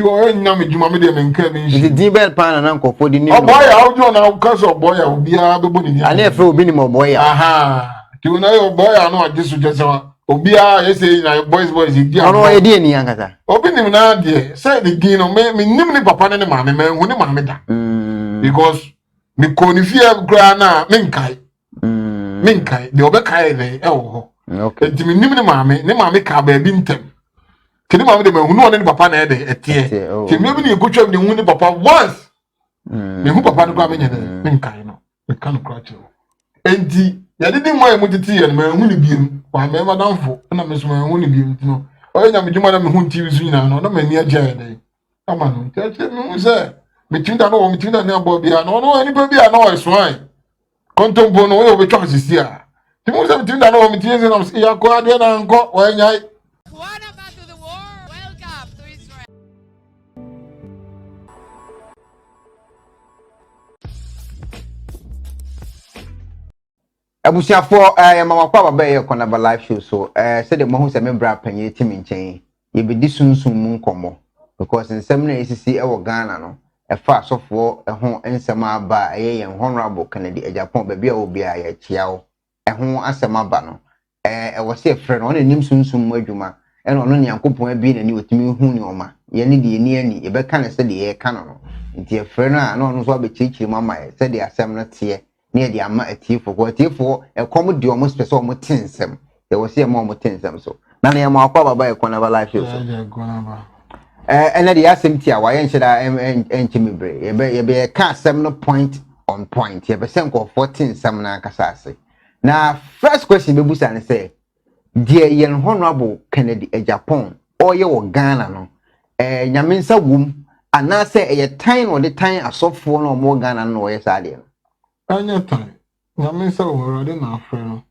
ti o enya me djuma me de me nka me nti din bel pan na nkofo di ni o boy a ojo na ka so boy a obi a bebo ni ni ana efe obi ni mo boy a aha ti o na yo boy a no ajesu jesewa obi a yesi na boys di ono ye di eni ankasa obi nim na de say the gin no me nim ni papa ne maame me hu ni maame da because me ko ni fie gra na me nkai de obekai de e wo okay enti me nim ni maame ka ba bi ntem kini maame de me hu no ne papa na e de etie ti me bi ni ekotwa me hu ni papa once me hu papa no kwa me nyede me nkai no me kan kra che enti ya de din moye mutiti ye me hu ni biem wa me madamfo na me so me hu ni biem no o nya me djuma na me hu TV so nyina no na me ni agya de ama no tete me hu se me tinda no me tinda na abo bia no ani pa bia no so an kontompo no we betwa sisi a ti mu se me tinda no me tinda na ya ko ade na nko wa nya abusiafo mama kwa baba ye kona ba live show so say de mo hu se me bra panye timi nchen ye be di sunsun mu nkomo because nsem na esisi e wo Ghana no e fa asofo e ho nsem aba ye honorable Kennedy Ejapon ba bia obi a ye chiawo e ho asem aba no e wo se frɛ no na nim sunsun mu adwuma e no ne yankopon abi na ni otimi hu ni oma ye ne de ni ani ye be ka na se de ye ka no nti e frɛ no a no so abechichiri mama ye se de asem no te near the ama atifo ko atifo e kom de omo spese omo tinsem de wo se omo tinsem so na na ma akwa baba e kona ba life show so ene de asem ti a wa ye nhyeda enchimibre ye be ka asem no point on point ye be se nko 14 sem na kasase na first question be busa ne say die yen honorable Kennedy Ejapon o ye wo Ghana no nyamensa wum ana se ye tan no de tan asofo no mo Ghana no ye sade no anya time na me say o de na afre no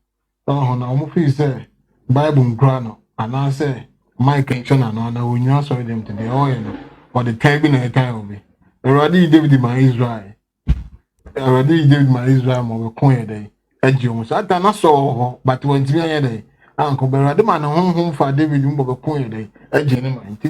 ho na o fi say bible nkra no ana say Mike Chona no na onyu so dem today o ye no but the time na time obi already David my Israel mo ko ye dey agi o so ata na so ho but when ti anya dey anko be already man honhom fa David mo be ko ye dey agi ne man ti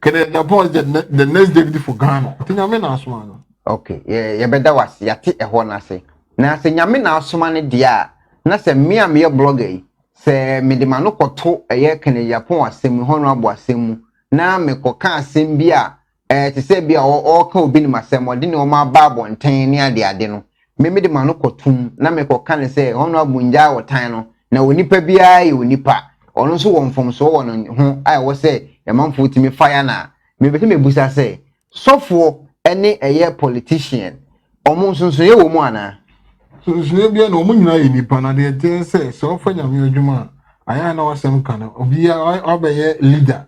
Kennedy Ejapon the next David for Ghana ti nya me na so no okay ye beda was yate eho na se na se nyame na asoma ne dia na se me blogger yi se me de mano koto eye Kennedy Ejapon asem ho no abo asem na me koka asem bi a te se bi a o ka obi ni masem o de ne o ma ba bonten ne ade no me de mano kotum na me koka ne se ho no abo nja wotan no na onipa bia ye onipa ono so wo mfom so wo no ho ai wo se e manfo timi fire na me be me busa se sofo ene eye politician omo nsunsun ye wo mu ana sunsun bia na omo nyina ye nipa na de te se so fa nyame adwuma aya na wasem kana obi a obeye leader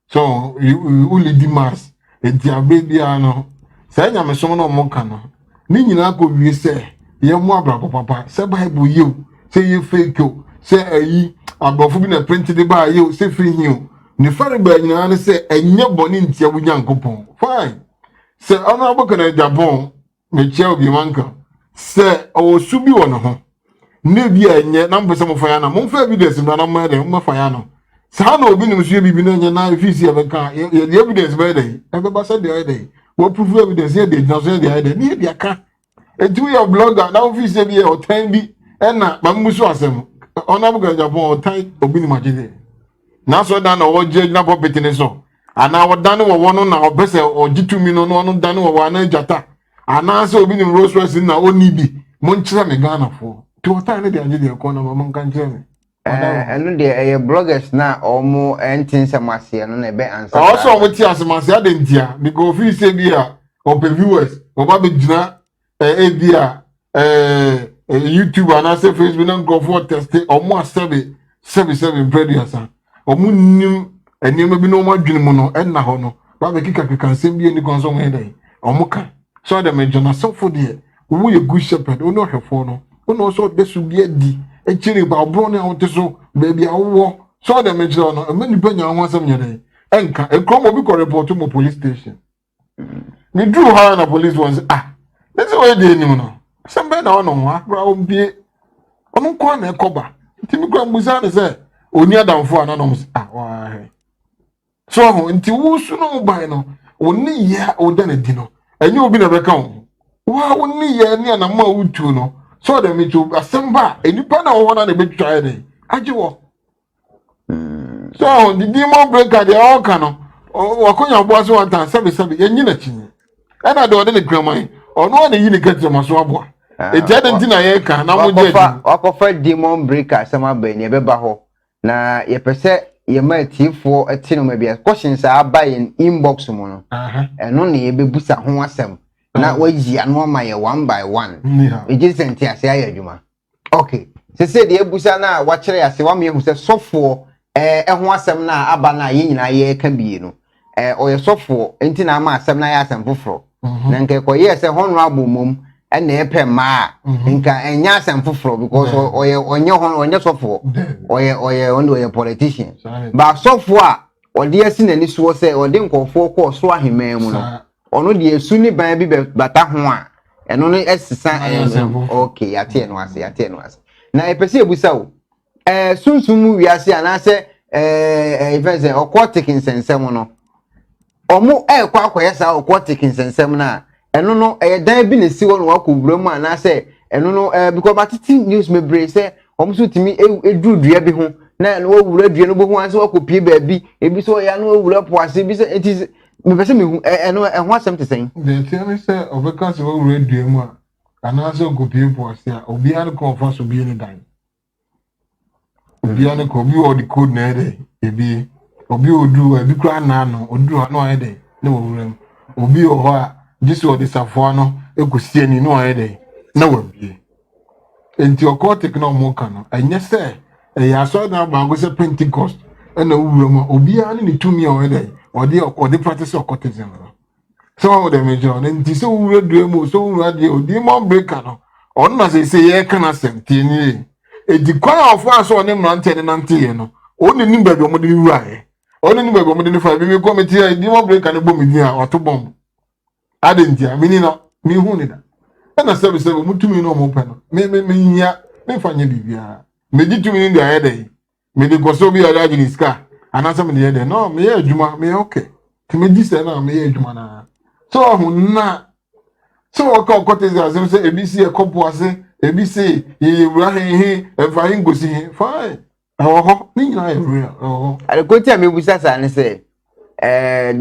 so you lead mass entiabe bia no se nyame som na omo kana ni nyina ko wie se ye mu abrako papa se bible ye se ye fake o se ayi abrofo bi na printed ba ye se free him ni fare ba nyina ne se enye boni ntia bu nyankopon fine se honorable Kennedy Ejapon me chia obi manka se o subi wono ho ne bi enye na mpo se mo fanya na mo fa evidence na ma de mo fanya no sa na obi nim so bibi na enye na fisi e be kan ye evidence be dey e be ba se dey dey wo proof evidence ye dey no so dey dey ni dia ka e do your blogger na office bi e o tan bi e na ba musu asem honorable Kennedy Ejapon o tan obi ni majide na so da na wo je na property ne so ana wadane wo wono na obese ogitumi no no dane wo wana jata ana se obi ni Rolls Royce na oni bi mo nkyere me Ghana fo to wata ne de anye de ko na mo nka nkyere me enu de bloggers na omo entinsamase no na be answer also omo ti asemase ade ntia because fi se bi a ope viewers oba be gina bi a YouTube ana se Facebook na go for test omo asebe 77 producer omo nim enema bi no madwene mu no enna ho no ba be kika nsem bi ni konso mo dey omuka so da me jona sofo de wo ye good shepherd ono hwefo no ono so de su bi adi echiri ba bro ne ho te so baby awo so da me jona no amani panya ho asem nyere enka ekrom obi ko report mo police station me drew her na police ones this way dey ni no sembe na ono ha bra o bie ono ko na ekoba timi kwa muza ne se oni adamfo ana no wa so nti wo su no ban no woni ya odane di no enye obi na beka wo wa woni ya ni anama wutu no so da me tu asemba enipa na wo na na betwa ede age wo so the demon breaker dey all kan wakonya bo so wanta sebe yenyi na chinyi ana de ode ne kraman ono na yi ne katima so aboa eti ade ntina ye kan na mo je wakofa demon breaker sama ba ni ebeba ho na ye pese ye ma tifo etino ma bia questions aba in inbox mu no eno na ye bebusa ho asem na waji anu ma ye one by one e je senti ase aye adwuma okay se de ebusa na wa kire ase wa me hu se sofo ho asem na aba na ye nyina ye ka bie no oye sofo enti na ma asem na ye asem foforo na nke ko ye se honorable mom na epe ma nka enya asem foforo because oye onye sofo oye politician ba sofo a ode asi nani so se ode nkofo ko so ahemman mu no ono de esu ni ban bi bata ho a eno no esisa okay ate no ase na epese ebusa wo sunsun wiase anase ifense aquatic insensem no omo kwa akoye sa aquatic insensem na eno no dan bi na si wo no akowura mu anase eno no because batiti news me bre se omo so timi edurudua bi ho na no wura dua no bo ho anse wakopie ba bi ebi so ya no wura po ase bi se enti me pese me hu eno ho asem te sen de tiani se obeka se wura dua mu a anase okopie po ase a obi an ko fa so bi ni dan obi an ko obi o di code na ede ebi obi odu ebi kra na no odu no ede na wura obi o ho a jiso de safo no ekosie ni no ede na wabie enti okotik no mo kan enye se ya so na ba go se Pentecost na wura mu obi an ni tumi o ede ode practice okotism so de mejo enti so wura due mu so wura de odi mo breaker no on na se ye kan asem tie ni edi kwa of aso oni mrante ne nante ye no oni ni ba bi mo de wura ye oni ni ba bi mo de fa bi committee edi mo breaker ne bom di a oto bom adentia mini no mi hu ni da na sebe mutumi no mo pe no me nya me fanye bibia me ditumi ni da yede me de goso bi ada ni ska anasa me yede no me ye adwuma me okay ti me di se na me ye adwuma na so hu na so o ko kote za se ebisi e kopo ase ebisi ye wura he fa hin gosi he fine ho ni nyina ye wura ale ko ti amebusa sa ne se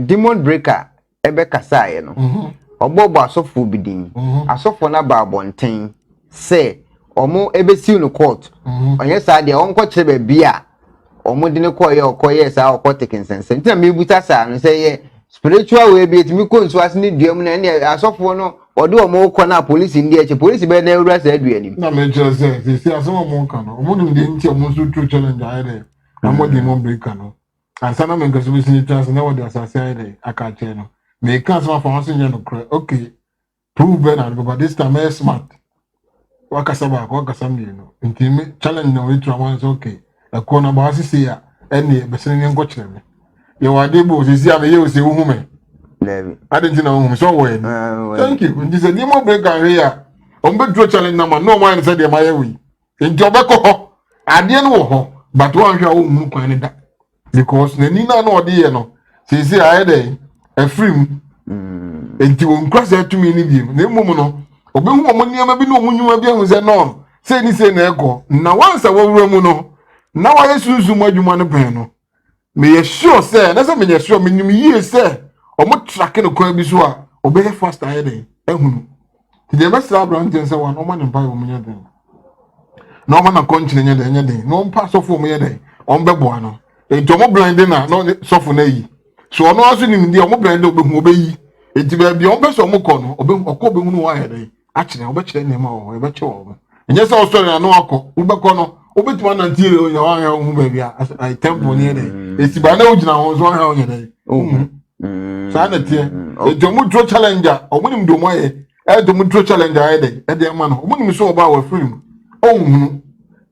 demon breaker ebe kasa ye no obobo asofo bidin asofo na ba abonten se omo ebesi no court onye sa de onko kire ba bia omo de ne koye sa aquatic insensem ntina mebuta sa no se ye spiritual way bi etimi ko nso asne duam na ne asofo no ode omo ko na police ndi eche police be na ewura sa aduani na me just say asomo mo kan no omo de nti omo so true challenge ayede amo de mo breaker no ansana me nkaso bi sin chance na wode asase ayede aka che no me can some for once no okay prove better but this time is smart wakasaba mi no nti me challenge na we try once okay e ko na ba sisi ya ene be sin nko kire me ye wade bo sisi ya me ye o se hu me levi adenti na hu so wo thank you nti se demo breaker here on be draw challenge na ma no man say dey ma ye wi nti obekọ ho ade no wo ho but one hwa wo mu kwan ne da because na ni na no ode ye no sisi aye dey efrim enti won kwasa atumi ni bi na emum no obehu omo niam bi no omunyuma bi ahu se no se ni se na eko na wansa wawura mu no na wa yesuzu mu adwuma no pen no me ye sure se na se me ye sure me nim yie se omo track no kwa bi so a obe fast aye dey ehunu ti de mesra brand se wan omo ne mpa omo nya den na omo na konchine nya den no mpa so fo omo ye den on be boa no enti omo blind na no so fo na yi so ono aso ni ndi omo blind obehu obeyi enti ba bi on be so omo ko no obehu okọ obehu no wa ye den akire obekire ne ma wo ebe che wo enye se o story na no akọ ubekọ no obetuma na ntiere o nya wa ya hu ba bia ai temple ni den esi ba na ojina ho so ha o nya den sa na tie edomu draw challenger omunim do mo ye edomu draw challenger ye den e de ma no omunim so oba wa film ohunu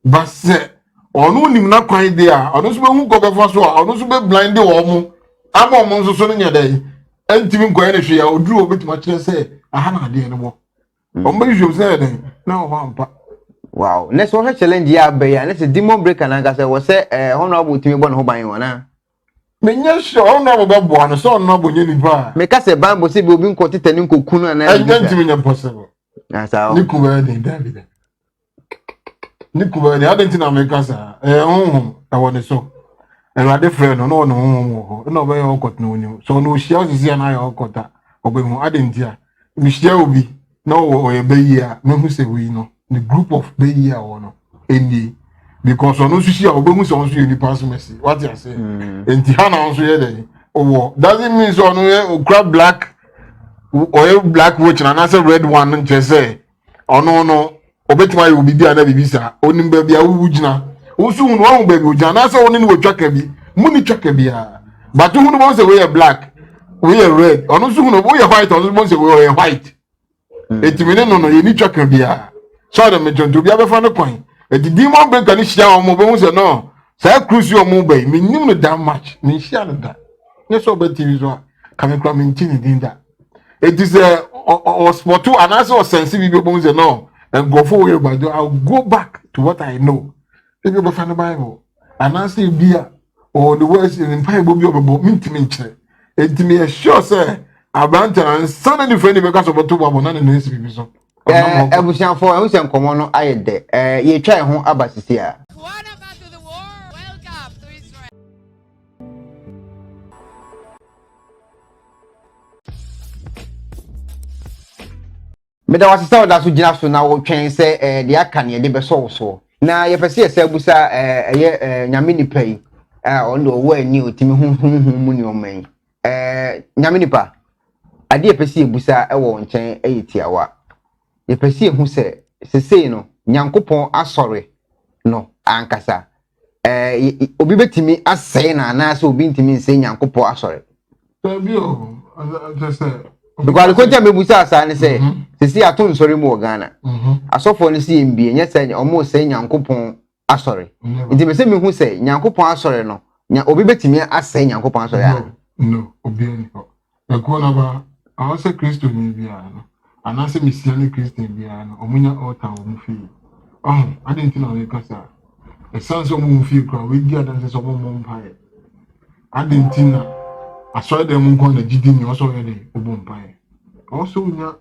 ba se onu nim na kwan de a onu so be hu ko be fa so a onu so be blind de wo mu ama omo nso so no nya den entimi nkwan ne hwe ya oduru obetuma kire se aha na ade ne mo ombe you say den na o hampa wow next one challenge ya be ya next demon breaker na ga say wo say honorable timi bo no ban wona Menya sure no be boa no so no bonye nipa. Me ka se Bible say be obi nko tetani nko kunu na. Enti me possible. Asa. Ni kuba de David. Ni kuba de adenti na me ka sa. Honhom e woni so. Erade frɛ no no honhom ho. Na obe yo okot no onyim. So no hia osisi na ya okota. Obehu adenti a. Me hia obi na o ye beyi a me hu se wi no. The group of beyi a wo no. Eni because ono sushi a obehu se onso ni pass mercy. What you say? Enti ha na onso ye dey. Owo doesn't mean so ono ye grab black or black watch na say red one nche say ono no obetima ye obi bia na bibisa onim ba bia wu gina usu hu no ba bi ojana na say oni ni wotwaka bi muni twaka bia but hu no mo say we black we red ono su hu no we white ono mo say we white etimene no ye ni twaka bia so da me jonto bia be fa no kwan edi demon breaker ni hia o mo be hu say no say cruise o mo ba me nim no that much me hia no da ne so be tv so kame kwa me ntini din da. It is a sport too, and also sensitive people say no, and go forward, but I'll go back to what I know. If you find the Bible, and I say beer or the words in the Bible be about minty. It me sure say Abanta and suddenly friendly because of two about none in the NCP. So, ebusian for e hu nkomo no ayede ye twa ho abasisi a. Meda wasesa oda so gina so na wo twen se de aka ne de beso so na ye pese ye se abusa ye nyame nipa yi ondo wo ani otimi hunhun mu ni oman nyame nipa ade ye pese abusa wo nchen ayetiawa ye pese hu se sesei no nyankopon asore no ankasa obi betimi asai na na so obi ntimi nse nyankopon asore Fabio, just because the country mebusa asa say sisi aton sori mu Ghana asofo ne si mbie nya say omo say nyankopon asori nti me say me hu say nyankopon asori no nya obi betimi asai nyankopon asori no obi ani ho e ko na ba a say Kristo ni bia no ana say mesiane Kristo bia no omunya altar o mu fi adenti na we kasa e sanso mu fi kra we dia dan say so mo mpae adenti na asori dem nko na gidi ni oso ye de obo mpae also nya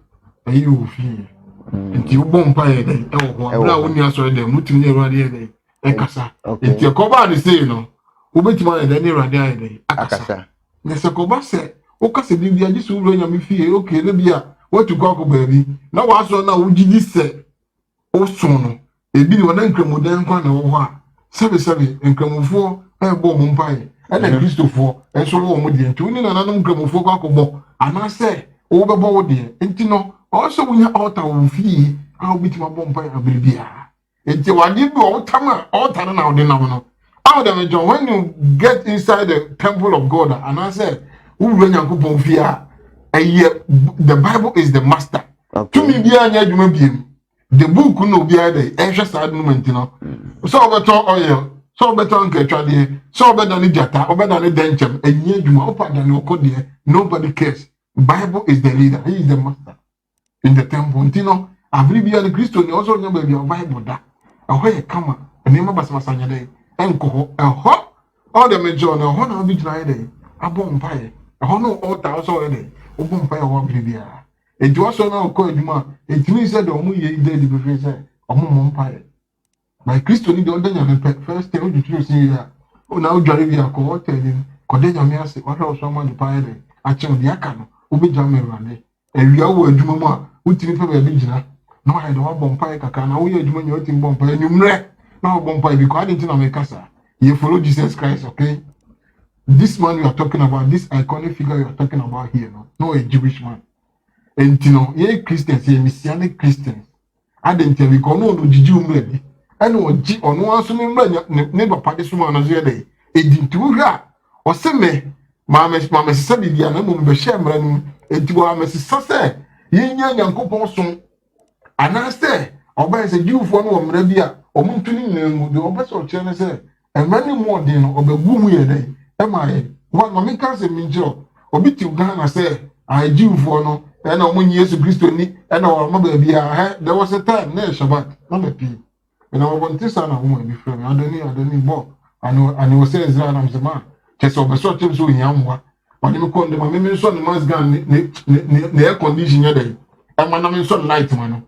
ayi ofi nti obo mpae de e wo ho bra woni asori dem mutimi ne ruade ye de e kasa nti e ko ba de say no obetima de ne ruade ye de akasa ne se ko ba se o kasa bi bia ji so ru nya me fie okay ne bia what to go ko baabi na wa so na wo gidi se o so no ebi ni wona nkramodan kwa na wo ho a sebe nkramofo e bo mo mpae na Kristofo enso wo mo de nti woni na nanom nkramofo kwa ko bo ana se wo be bo wo de nti no also wunya altar wo fie a wo bitima bo mpae abiribia nti wade bi wo tama altar na wo de na no how them John when you get inside the temple of God and I say who run Yankopon fia the Bible is the master to me bia anya adwuma biem the book no bia dey ehwe sad moment no so beto oil so beto nketwade so beto ni jata obedo ni denchem enye adwuma opada ni okode nobody cares. Bible is the leader, he is the master in the temple ntino avri bia ni Kristo ni also nya bia Bible da ahoye kama enema basama nya dey enko all the major na ho na bi try dey abom pae ho no altar also dey obom pae ho bibia eju also na ko eduma etini se de omu ye dey the be say omu mom pae my Christo ni de odanya me first time you choose ya o na o jare bia ko hotel ni ko de nyame ase o hwe so ma de pae dey a che odi aka no obi jame rade ewia wo aduma mu a utimi fa ba bi gina na wa de wa bom pae kaka na wo ye aduma nya otimi bom pae nyumre na wo bom pae bi ko adenti na me kasa. You follow Jesus Christ, okay? This man you are talking about, this iconic figure you are talking about here, no a Jewish man. And you know, ye Christians, ye Messianic Christians. I didn't tell you, no Jiju ready. I know G or no answer never party someone as your day. It didn't do that. Or send me, Mamma said, the animal be shaman, and to our Mrs. Sasse. Ye young couple soon. And I say, or by a Jew for no Arabia, or Montuni, the opposite of China say. And many more than or the boom here day. Am I? What my can't say me job. Or bit you Ghana say, I do for no, and I 1 year to Christo ni, and our mother be there was a time near Shabbat, not a pea. And I want this son of woman be friend. I don't need more. I know, and he was saying, I'm the man. chese obeso chem so hiamwa wani me kon de ma me so ne mas gan ne air condition ya dey e ma na me so light ma no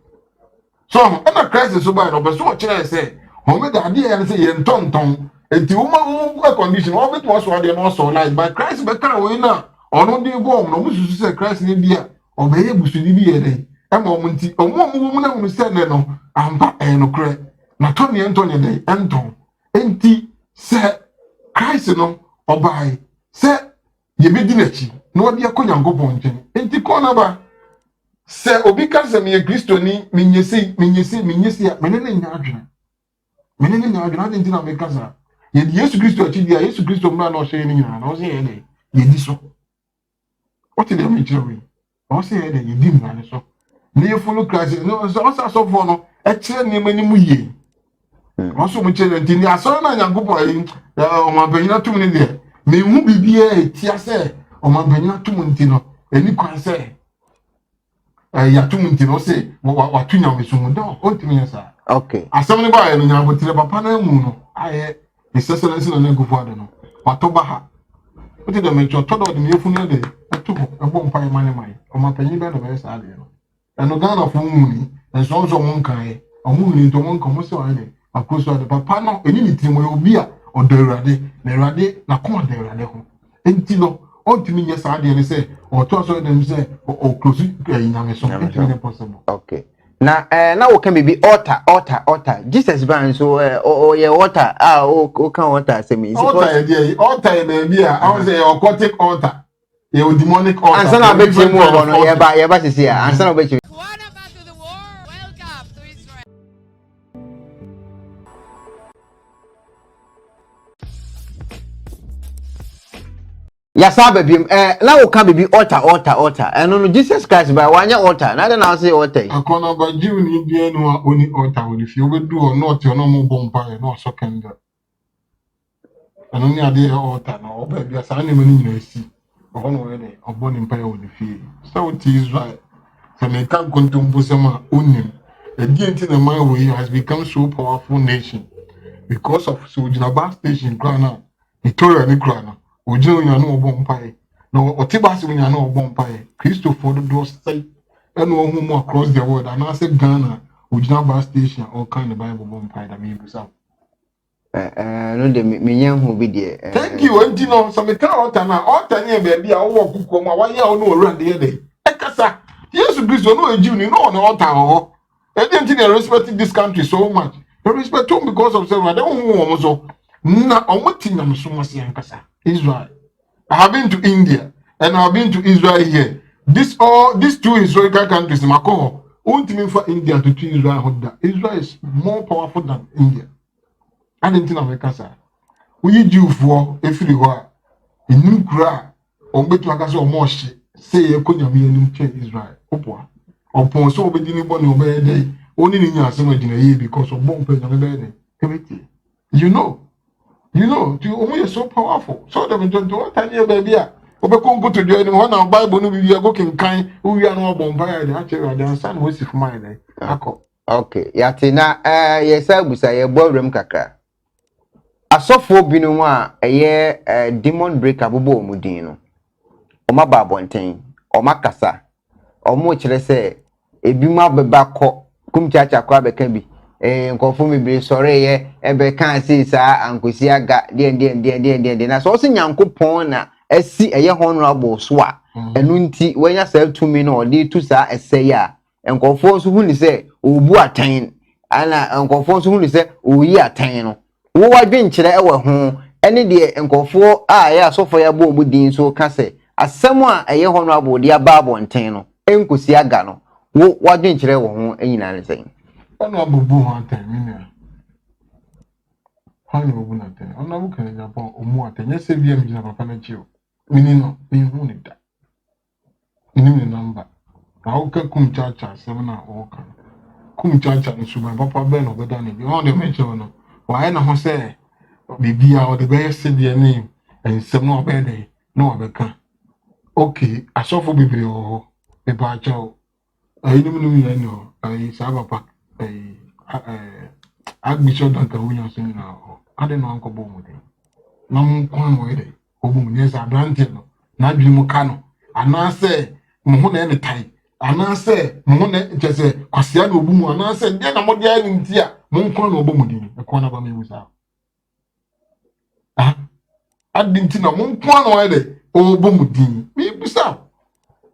so na crisis so ba no obeso kire say o me da ade ya say ye ntonton enti wo ma air condition o bit was so de no so light but crisis be kan we na ono di go no mu susu say crisis ni dia o be ye busu ni bi ye dey e ma o nti o mu na mu say ne no amba e no kre na to ne nton ye dey enton enti say crisis no obai say ye be di nachi no odi akonya ngopon nchen enti ko na ba say obi ka say me Kristo ni menyesi a menene nya adwene ade nti na me kasa ye di Yesu Kristo achi dia Yesu Kristo mra na o hye ni nyina na o say ye dey ye di so what did me tell we o say ye dey ye di mra ne so na ye follow Christ no so for no e kire ne mani mu ye o so mu kire nti ni aso na nyankopɔ ayi o ma banyina tum ne de me hu bibia etia say o ma banyina tum nti no eni kwan say ya tum nti no say wa tunya me so mu do o timi yesa okay asɛm ne ba ya no nyankopɔ papa na mu no aye excellency na nyankopɔ ade no watoba ha o ti de me cho todo de me funu de eto ebo mpa mane mai o ma panyi be no be sa ade no eno Ghana fo mu ni enso nso mo nkan o mu ni to mo nkan mo se wa de akoso ade papa no eni ni timo obi a odawrade na awrade na ko odawrade ho enti no o timi nya sa ade ne se o to so de se o close nyame so enti possible okay na wo kan bibi altar Jesus ban so o ye altar o kan altar se me altar dey altar na bi a I say occultic altar ye demonic altar ansa na be chemu ho no ye ba sisi a ansa na be chemu Welcome to Israel. ya saba biem na wo kan bibi altar eno no Jesus Christ ba wanya altar na na say altar akona ba jiw ni bia no a oni altar oni fi obedu o not no mo bompa e no so kenda eno ni ade altar no oba bia sa na mani nyina si o no we de obo ni mpa e oni fi so ti Israel so me kan kontumbu sema onim the enti na man we has become so powerful nation because of so Jinaba station grana Victoria ni grana ojo nya no obo mpae no otibase nya no obo mpae Christopher do say eno ohu mu across the world and I say Ghana Jinaba station all kind of Bible obo mpae da me busa no de me nyan hu bi de thank you enti no so me ka altar na altar ni e be bia wo kuko ma wa ya o no orande ye de e kasa Jesus Christ no ejiw ni no no altar ho e dey enti they respect this country so much they respect him because of say they won wo so na omuti nyam so mo se yankasa Israel. I have been to India and I have been to Israel here. These two historical countries, Mako, ultimately for India to choose Israel. Israel is more powerful than India. I didn't think America, sir. We do for every war. In new cry, or bet to a more shit. Say a could be a new change Israel. Opwa. Upon so be didn't born obey day. Only in your summer in a year because of bomb pen on the bed. Everything. You know, you only so powerful. So them don't do what tiny baby. Obekom go to join him one Bible no be go kin kan we are no bonfire dey actually dey understand what if mine dey akọ. Okay, yati na yesa busa ye ballroom kakra. Asofo binom a demon breaker bobo omudin no. Oma ba bonten, oma kasa. Omo kire se ebi ma beba kọ kumchacha kwa beka bi. Nkofo mebire sore ye ebe kan si sa ankosi aga de na so nyankopon na asi eye honorable so a enu nti wanya self to me no de tu sa esey a nkofo so hu ni se obu atan ana nkofo so hu ni se oyi atan no wo wadwen kire ewe ho ene de nkofo a ya asofo ya bo omudin so ka se asem a eye honorable de aba bonten no enkosi aga no wo wadwen kire wo ho enyina ne sen Ono abubu ho atemina. Hani obu na tem. Ono abu kan Japan omu atenye se bia mjina papa na chio. Mini no, mi hu ni da. Ni mi number. Na o ka kum chacha sem na o ka. Kum chacha ni suban papa be no beda ni bi. On de mention no. Wa na ho se bibia o de be se bia ni ensem no be de no obeka. Okay, asofo bibiri o e ba chao. Ayi ni mi ya no. Ayi sa papa Archbishop Duncan Williamson now. I don't know Uncle Boom. No kwan way. obum ne sa abrante no na dwi mu ka no anase mo ho na ne tai anase mo ho na chese kwasia na obum anase de na mo de ani ntia mo nkon na obum din e kon na ba me musa adinti na mo nkon na wa de obum din me busa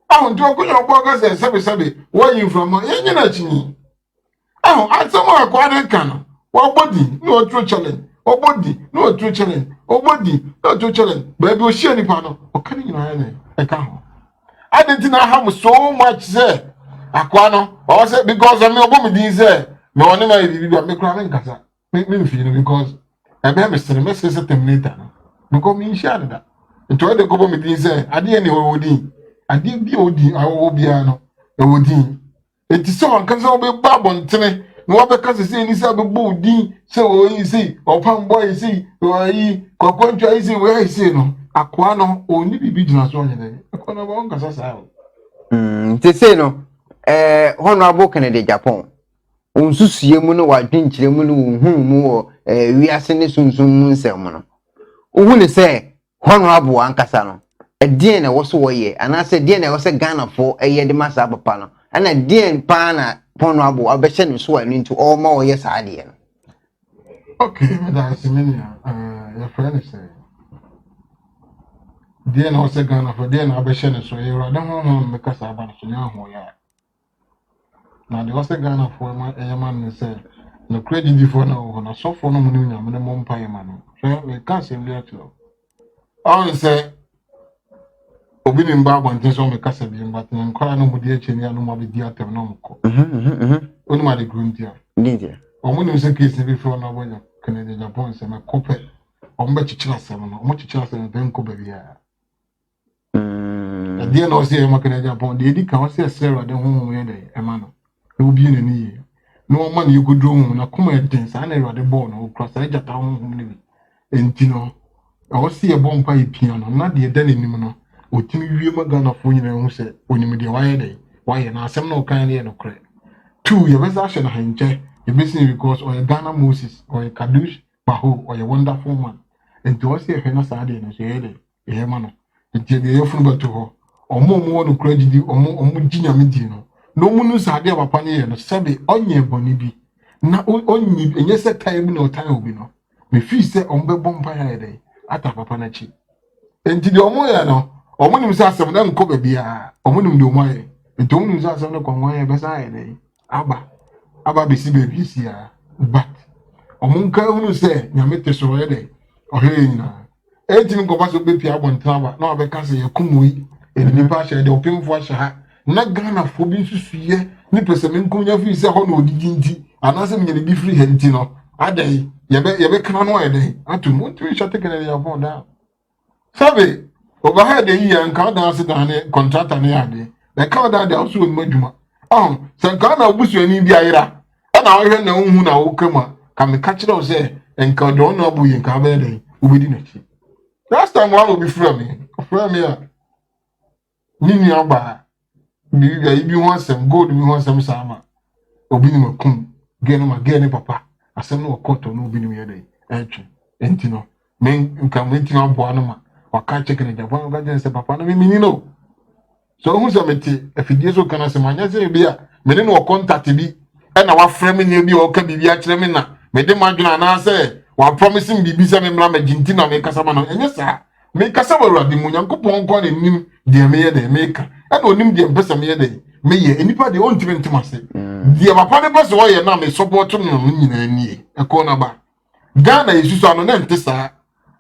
ahun to ko yo bo ga se sebe wo yin from yen na chini ahun atamo akwa de kan wo body no true challenge o body no true challenge o body no true challenge baby o share nipa no o kan nyina ne e ka ho adinti na ham so much say akwa no o say because me obum din say me woni ma bibi ba me kra me nkasa me fi no because e be me sere me say terminator no because me share that to de ko bom din say ade ne wo din ade bi odi awo bia no e wo din enti so an kan so be babon tene no wa be ka se ni say be bo din say o yi say o pan boy say o yi kokwancho yi say we yi say no akwa no oni bibi gina so nyene akwa no ba on kasa sa te say no honorable Kennedy Japan onsusuye mu no wadwenkyire mu no hu mu wo wiase ne sunsun mu nsem no ohu ne say honorable ankasa no edien na woso wo ye anase dien na wose Ghana fo de masa papa no ana dien pa na honorable abehye ne so anu nti o ma wo ye sa de no okay that's mania your friend say dien na wose Ghana fo dien na abehye ne so ye rada ho me kasa ba no so nya ho ya na de wose Ghana fo ma man ne say no credit di fo na ho na so fo no mu nya me mo mpa ye ma no so me ka se mbi atlo on say obi ni mba abonten so me kasa bi mba tan kwara no mu di eche ni anu ma bi di atem no mko oni ma de gruntia ndia omo ni se case bi fo na bonya Kennedy Japan se me kope omba chichira se no omo chichira se ben ko ba bia e dia no se e ma Kennedy Japan de di kan o se sera de ho ye de e ma no e obi ni ni no ma na yegudro mu na kuma e den sa na e de ball no cross e jata ho ni bi enti no o se e bompa e pia no na de dan ni mu no otimi wie magana fo nyina hu se onim de waye de waye na asem na okan ne no kre two ye beza hye na hanche ye besi because o Ghana Moses o Kadush Baho o wonderful man and to see he na sade no se de e ma no enti de ye funu bato ho omo no kre gidi omo ginya me di no mu nu sade papa ne ye no sebe onye boni bi na onyi enye se time na o time obi no me fi se ombe bompa ya de ata papa na chi enti de omo ya no omo nim sa asem na nko ba bia omo nim de omo aye enti omo nim sa asem na kwanwa ye be sa aye de aba besi baby si a but omo nka hunu se nyame te so ye de ohe nyina enti nko ba so be pia abontan ba na obe ka se ye kumui eni pa hye de opemfo ahye ha na Ghana fo bi susuye ni pese me nkonya fi se ho na odidi nti anase me bi free henti no adai ye be kana no ye de atum wontu shate kana ya phone da sabe oba ha de yi anka da se da ne contractor ne ade the car da da so no adwuma sanka na obusuani bi ayira na ohwe na hu na wokama ka me ka kire o se enka do no abu yi nka ba de obedi na chi last time one will be from me a nini aba bi ho asem gold bi ho asem sama obi ni makum gene ma gene papa asem no koto no obi ni ye de etwe enti no men nka menti na bo anu ma waka chicken Japan ga je se papa no mi ni no so hu se meti afidie so kana se manya se bi a me ne no contact bi e na wa frame ni bi o ka bibi a kire me na me de madwuna na se wa promising bibi se me mra ma jinti na me kasa ma no enye sa me kasa wa radi mu nyankopon ko ne nim de me ye de me ka e na onim de mpesa me ye de me ye enipa de on timentima se de papa ne pese wo ye na me support no nyina nie e ko na ba Ghana yesusu ano na ntesa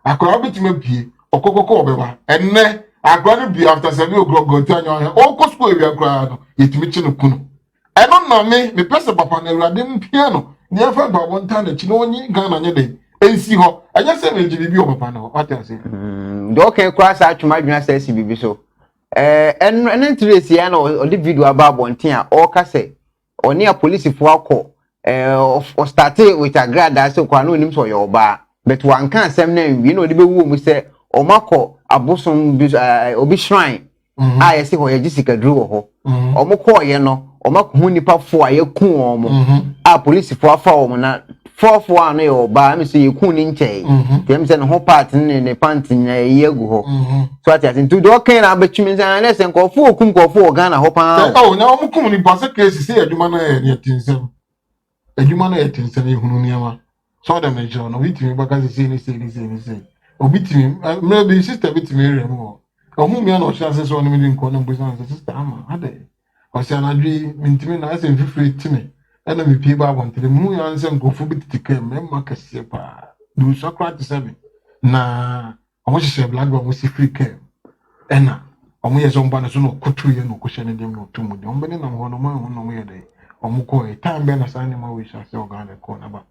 akora obetima pie okokoko obeba enne akora bi after seven o'clock tanya o ko school wi akora no yetimi chi no kunu eno na me pese papa na urade mpie no ne afa ba wonta na chi no onyi Ghana nye de ensi ho anya se me jibi bi o papa no what else do okay cross atwuma dwuna se si bibi so en trace ya na o di video aba bonten a o ka se oni a police fo akọ o start with a grad as ko anu nim so yo ba but wan kan asem na wi na odi be wu mu se o makọ abosom obi shrine a yesi ho ye jisika dru ho o mo ko ye no o makọ hu nipa fo a ye ku o mo a police fo afa o mo na fourth one yo ba me so yeku ni nchei dem say no ho part ne pant nya ye gu ho so ati ati ntu do kan na betumi say na say nkofo okum nkofo Ghana ho pa na omukum ni pass case say adwuma na ye tinsem adwuma na ye tinsem ehunu niama so dem na jo no bitimi baka say ni obitimi maybe sister bitimi remo ohun mi na o sha say so no mi nko na mbusa sister ama ade o sha na dwi mintimi na say fifiri timi ena mi pie ba wontere mu ya nse nkofo bitike memma kase pa du Socrates 7 na omo hye black ba mo si free care ena omo ye zomba na so no kutu ye no kuhye ne dem no tumu de ombe ne na ho no mo ye de omo ko e time be na sa ne ma we sha se organ ko na ba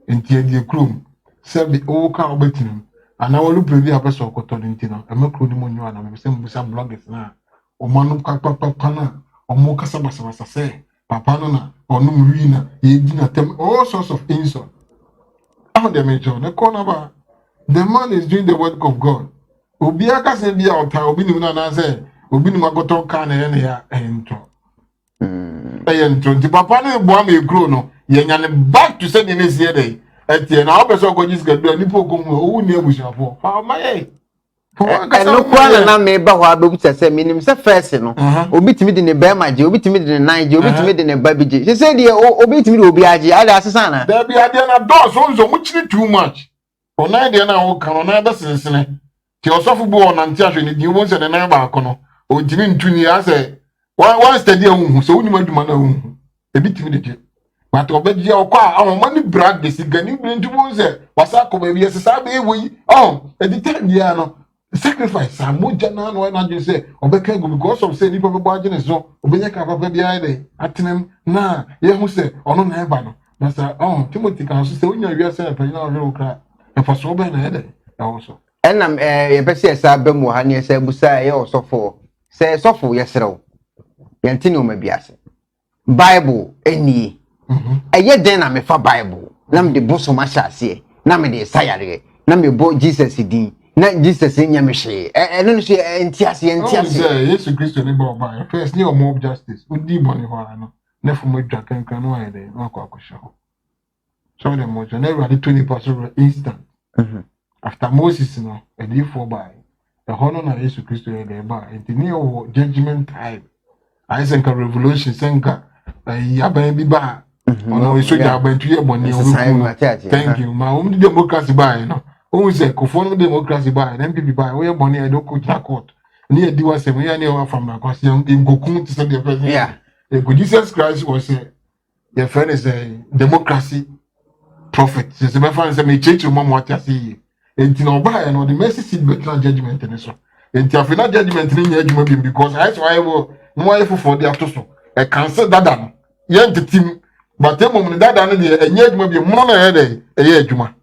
enti e die krum se bi o ka obetinim ana wolu previ apeso okoto de enti na emakru ni mo nyu ana me se mbusa bloggers na omo no pa na omo kasa basa se papa no na onum wi na ye gina tem all sorts of insult how they mention the corner ba the man is doing the work of God obi aka se bia ota obi ni na say obi ni magoto ka na ye ya ento ento di papa no bo am ekro no ye nya ne back to say ni see dey etie na obeso ko jis gadu ni pokum owu ni abushafo fa ma ye no kwana na me ba ho abem sese minim se first no obi timi de ne ba maje obi timi de ne nine obi timi de ne ba bije se de obi timi de obi aje ada asesa na there be ade na do so nzo muchiri too much ona de na wo kan ona be sensene ti osofo bu ona nti ahwe ne di wo nse ne na ba akono o timi ntuni ase one steady ehun so woni maduma na ehun ebi timi de je but obeji okwa ahoma ni brag de sigani bi ntu wo nse wasa ko ba bi esesa ba ewoyi edita dia no sacrifice amoja na no na je say obeka go because of say ni papa ba agene so obenya ka papa bia ide atenem na ye hu say ono na eba no na sa Timothy kan so say onya wi say pa na ro kra e fa so be na ide e wo so enam ye pese esa ba mu ha ne say busa ye osofo say sofo ye serew ye ntini o mabiase bible eni eye den na me fa bible na me de boso ma sha ase na me de sayare na me bo Jesus din na Jesus nya me hwe eno no so entiase Yesu Kristo ni ba ba first ni o mob justice udi boni ho ano na fu modwa kankan no ayede na kwa akwhwe ho so dem mo na every 20% instant after Moses no e dey for by the honor na Yesu Kristo e dey ba enti ni o judgment time I think a revolution senka yaban bi ba ono iso yaban tu ye boni o thank you ma o democracy ba no o say conform democracy by MPP by we money I don't coach court ni edi wa sem ya ni wa from na kwase in gokun to say the president Jesus Christ was your friend is a democracy prophet so me fan say me church mo mo ati ase enti na oba no the mercy seat better judgment ni so enti afina judgment ni nya adwuma bi because I so I will no why for the after so e cancel dada no ye ntetim but emom ni dada no de enya adwuma bi mo na ye de ye adwuma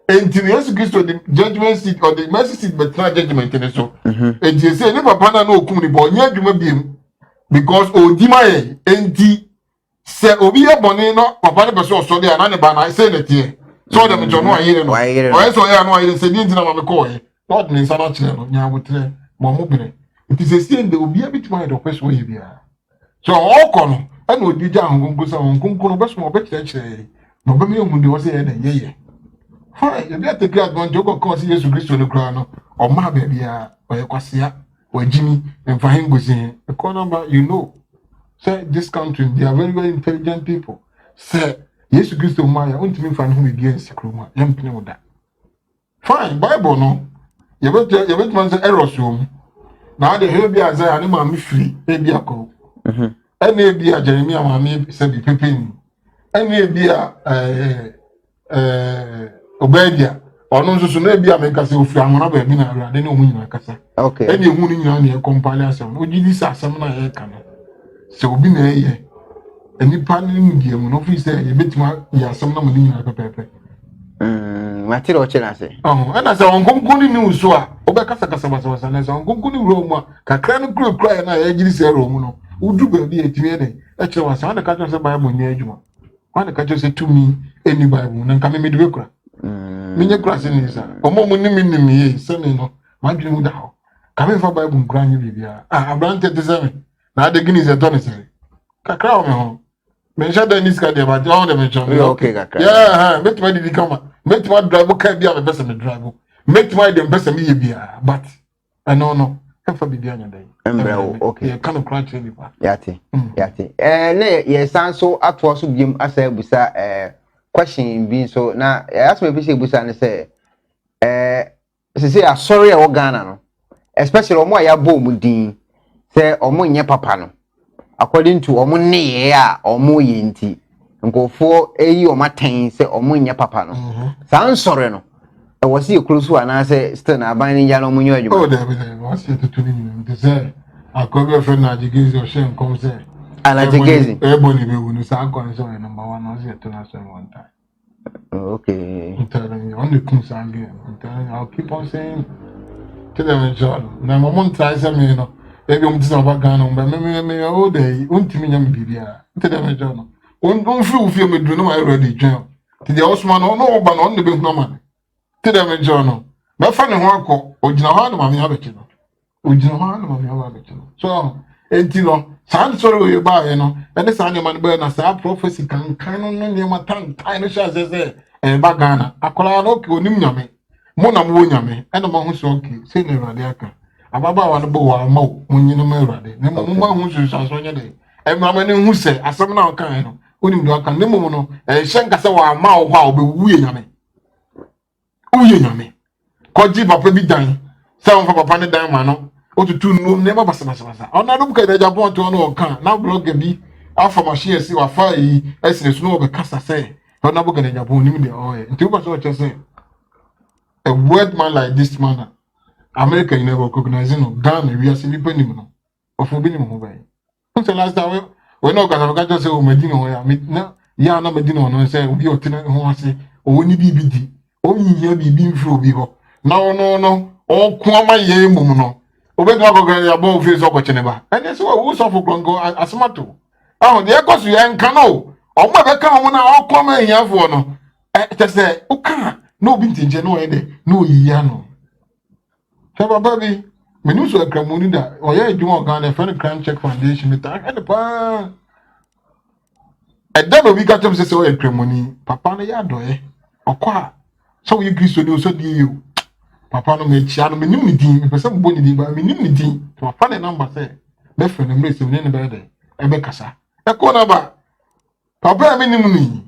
enti Yesu Kristo the judgment seat or the mercy seat better judgment ni so enti say ni papa na okum ni bo nya adwuma bi because odima ye enti se obi ye boni no papa ne beso so de ana ne ba na say ne tie so dem jono ayire no o so ya no ayire se di ntina ma me ko ye God ni sana chire no nya wotre mo mo bere enti se sie nde obi abitima do question ye bia so oko no ana odi ja honkonko sa honkonko no beso mo be chire no be me hunde wo se ye na ye fine you get the great one joko ko si Yesu Kristo no kra no o ma ba bia o ye kwasea o jimi emfa hengosi e ko number you know. Say this country, they are very, very intelligent people. Say, yes, Christo Maya, won't mean for whom against Kruma, young people with that. Fine, Bible no. You bet man's errors room. Now the heavy as I am a free, maybe a co. And maybe a Jeremiah, mammy said the pipin. And maybe a Obedia. Or no, so maybe I make us if I'm not a dinner, then no winner, Cassa. Okay. Any woman on your compilation, would you this as some I can? So be na ye any panning game no fi say ye betima ya sam na mani na pepepe matiro chena se ana say on konkoni ni uso a obekasa kasa basa na say on konkoni wuro mu kakra no kura na ye giri say ro mu no udu ba bi etimi ne e kire wa say na ka say bible ni adwuma wana ka say to me any bible na nka me de kura me nye kura say ni sa omo mu ni mi ye say ni no ma dwene mu da ho ka me fa bible nkura nyi bibia abrante de say na de gini ze to ne say kakra o me ho mention the niska de but all the mention okay kakra yeah make my did come make my drive can be a person me drive make my dem person me bia but I no efa bibia nya dai embra okay yeah kind of crunch ni pa yati na ye san so ato so biem asa ebusa question bi so na aso me bi se ebusa ne se se asori e wo Ghana no especially omo ya bo mu din se omo nye papa no according to omo ne ye a omo ye nti nkofo eyi omo aten se omo nye papa no san sori no e wo se ekrusu ana se still na aban ni ya no omo nye adwuma oh there was it to ni they say akobe friend na jigezi o shen come say ana jigezi ebony be wonu sa akon so number 1 was it to na so one time okay I'm telling you on the kunsa again I'm telling you I'll keep on saying to them John na mom try say me no ebi um tisa ba Ghana me all day untimi nya me bibia to them John on fi me do no I ready John to the Osman no oba no on the be man to them John me fa ne ho akọ ogina ho na ma me abechi no ogina ho na ma me abechi no so enti no san soro we ba ye no ene san ne man be na sa prophecy kan no ne ma tan no sha se ba Ghana akola no ke onim nyame mo na mo nyame ene mo hu so okay se ne rade aka ababa wa no bo wa ma munyino ma rade ne mo ma hu so so nya de e ma ma ne hu se asem na kan no onim do aka ne mo no hyen ka se wa ma wo ha obewu ye nyame uye nyame koji papa bi dan se won fa papa ne dan ma no otutu num ne ma basa ona dum ka da Japan to no kan na blog bi afa machine si wa fa yi esine so no be kasa se ona bo ga da Japan nim de oh nti wo so che se a word man like this man America you never recognize no Ghana we are see people nim no of obi nim ho bai until last time we no ga just say o medina ho ya na ya na medina no say obi otina ho ase o ni bibidi o yiya bibi mfi obi ho na no o ko ama ye mum no obedu agogo ya bo ofi so ko cheneba ene so wo so fo krongo asmato ahụ de ekosu ya nka no o ma be ka ho na o ko ma hiafo no tese o ka no bi ntinje no ede no yiya no se baba bi menu so akramuni da o ya edwuma ogan na friend crime check foundation ta ade pa eda no bi ka tem se o akramuni papa no ya doye okwa so you Kristo ni so die you papa no me chia no me nim ni din me pese mbo ni din ba me nim ni din to papa ne number say be fe no me se ne be de e be kasa e ko na ba papa me nim ni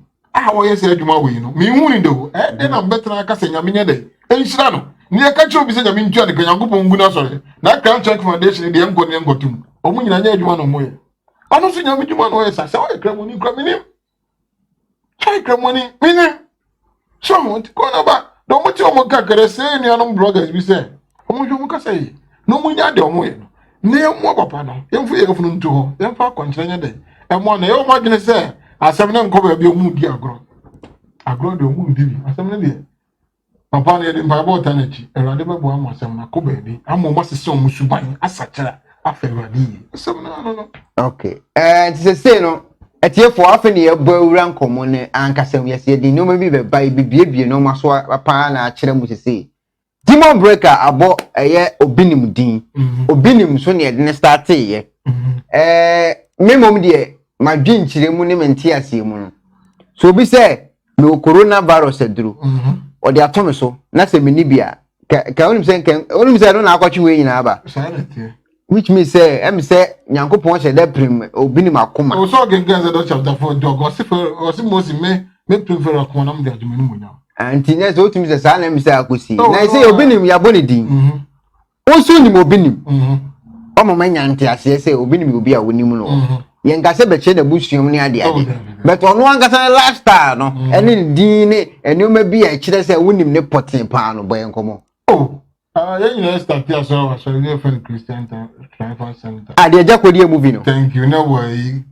wo yes adwuma we no me hu ni do de na betra kasa nya me nya de enhira no ni e ka chi obi se nya me ntua de kanyankopon ngu na sore na crown check foundation de enko ne enkotum o mu nyina nya adwuma no mo ye ono so nya me adwuma no ye sa o ekramoni kra me nim chai kramoni me nim so mo ko na ba do mo ti o mo kakere se ni anom bloggers bi se o mo jo mo kasa yi no mo nya de o mo ye no ne mo papa no yemfu ye gafunu ntu ho yemfa kwankyere nya de e mo na ye o mo gene se asem ne nko ba bi o mu di agro de o mu di asem ne de papa ne de mpa bo tanachi erade be bo am asem na ko ba bi am mo sese o mu suban asakira afewade yi asem na no okay ti se no etiefo afa ne yebo awura nkomo ne ankasem yesi de no ma bi be bai bibiebie no maso papa na akire mu sese demon breaker abo eye obinim din obinim so ne de start ye memom de madwin kire mu ne menti asie mu no so obi se no coronavirus aduru o de atome so na se meni bia ka onim se no na akwachi we nyina aba which means say nyankopon she de prim obinim akoma o so gengen ze do chapter 4 dog o si mosi me prefer akoma na me de adwumani munya anti ne so tumi se sa na me say akosi na say obinim ya boni din o so nim obinim o mo manya nti ase say obinim obi a wonim no ye ngase be che na busuom ne ade but ono angasa lifestyle no ene din ne ene o ma bi a kire say wonim ne potin pa no boy nkomo you start here so you friend Christian Triumphant Center. Ah, the Jacodi movie no. Thank you. Now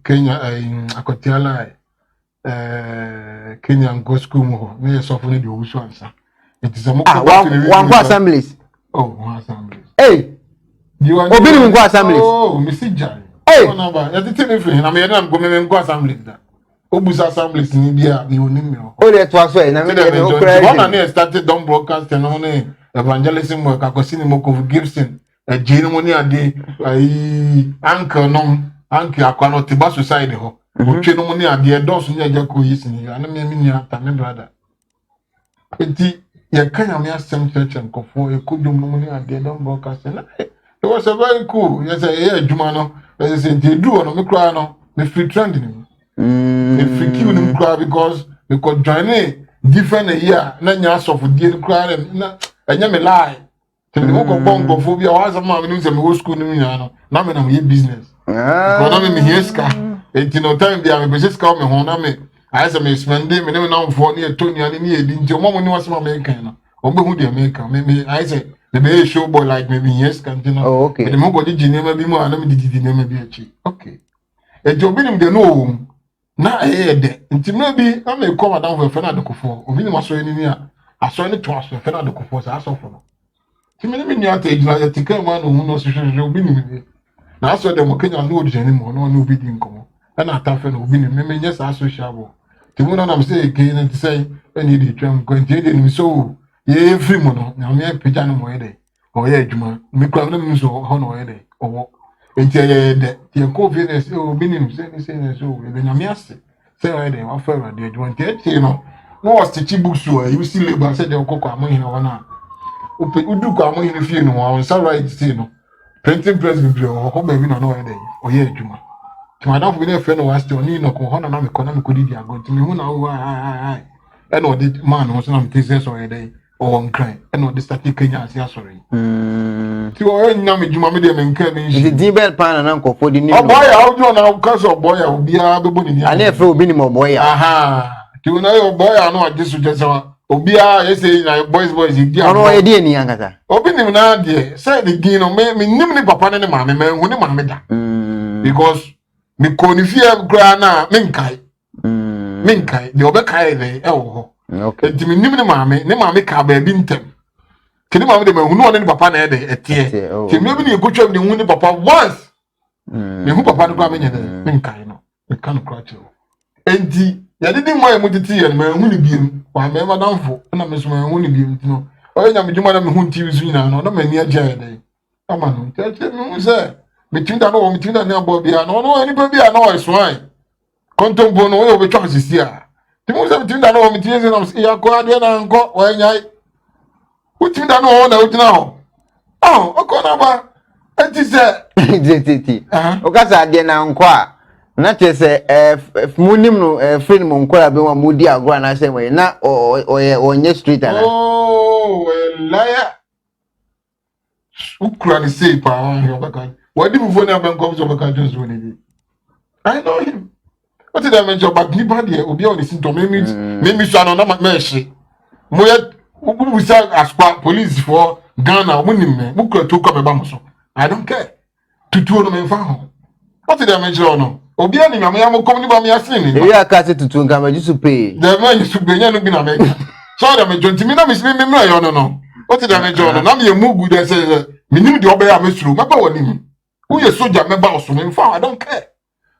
Kenya Akotiala Kenyan go school mo. Me so for the usual answer. It is a one assemblies. Oh, one assemblies. Hey. You are Obi go assemblies. Oh, Mr. Jai. Hey. No ba. Ya tete me free. Na me na go me go assemblies da. Obusa assemblies ni bia mi onim me. Oh, that was so. Na me dey okra. One na started don broadcast no ne evangelism work akosini mo ko Gibson jeni mo ni ade ai uncle akwa no tiba society ho otwe no mu ne ade dɔso ne agya ko yisi ne ana me ni ata me brother enti ye kan am asem church nkofo ekodum no mu ne ade don broadcast na it was a very cool yes adwuma no yes enti edu no me kra no me free trend ni me free kill ni kra because join different year na nya soft die kra na enya me lie te me ko bongo fo bia wa sama me no se me go school ni nya no na me na me business because na me hieska enti no time bia me business ka me ho na me I say me spend me na mfo ni etoni ani ni edi nti omo ni wasema me kan no omo hu de me kan me I say the be show boy like me hieska nti no oh okay me mo go di nema bi mu ana me di nema bi achi okay enti obi nim de no na de nti me bi am e come down for na de kofo obi ni maso ni a aso ni to aso fe na de kofo sa aso fo no ti me ni ata ejina ya tika ma no hu no so hwehwe obi ni me na aso de mo kenya no odi jani mo no obi di nkomo na ata fe no obi ni me nya sa social bo ti mo na say again nti say any di twam ko nti de ni so ye free mo no na me pija no mo ye de o ye adwuma me kwa na me so ho no ye de owo enti ye de ti ko business obi ni say ni so e nya me ase say o ye de wa fa ra de adwuma nti ti no no was teach books so you see labor say de okoko amohin na wana udu ko amohin fie no wa say right see no printing press bi o ko ba bi na no ye de o ye adwuma ti madam for be na fe no was still ni no ko ho na me ko di dia go ti me hu na o ai e no de man no so na me thesis o ye de o won cry e no de start kenya asia sorry ti o ye nya me dwuma me de me nka me nti di bel pan na nkofo di ni o boy ya o jo na ka so boy ya obi a be bo ni ani e fe obi ni mo boy ya aha ti o na yo boy ya no ade so jese wa obi a ye say na boys di ono ye di ni yankata obi ni na de say the gin no me nim ni papa ne maame me hu ni maame da because me konifia kra na me nkai de obekai ne e wo ho okay enti me nim ni maame ka ba bi ntem kini maame de me hu no ne papa na e de etie ti me bi ni ekotwam ni hu ni papa once me hu papa no kwa me nya de me nkai no me kan kra che enti ya de mo mu titi ye me hu ni biem wa me ma danfo na me so me hu ni biem no o nya me djuma na me hu TV so nyina no na me ni agya ye de ama no tete me hu se me tinda no me tinda na abo bia no ni pa bia no so ai kontompo no we obetwa sisi a ti mo se me tinda no me tinda na ya ko ade na nko wa nyai wo tinda no na ojina ho o ko na ba enti se titi o ka sa ade na nko a na che se munim no friend mo nko ya be wa mudi agora na se we na o nye street ana oh liar ukura ni say pa yo baka wadi bufo na ban kom so baka just woni bi I know him what did I mention about ni bad here obi on the symptom me so no na ma hye mo ya ubusa aspa police for Ghana mo nim me ukura to kwa me ba mo so I don't care tutu no me fa ho what did I mention no obi ani me ya mo kom ni ba me asin ni e ya ka se tutu nka ma jisu pay the man you su benya no bi na me so da me jonti mi na me simi me yo no what did I mention no na me mu good and say minim de obeya mesuru meba woni hu ye soja meba oso me fa I don't care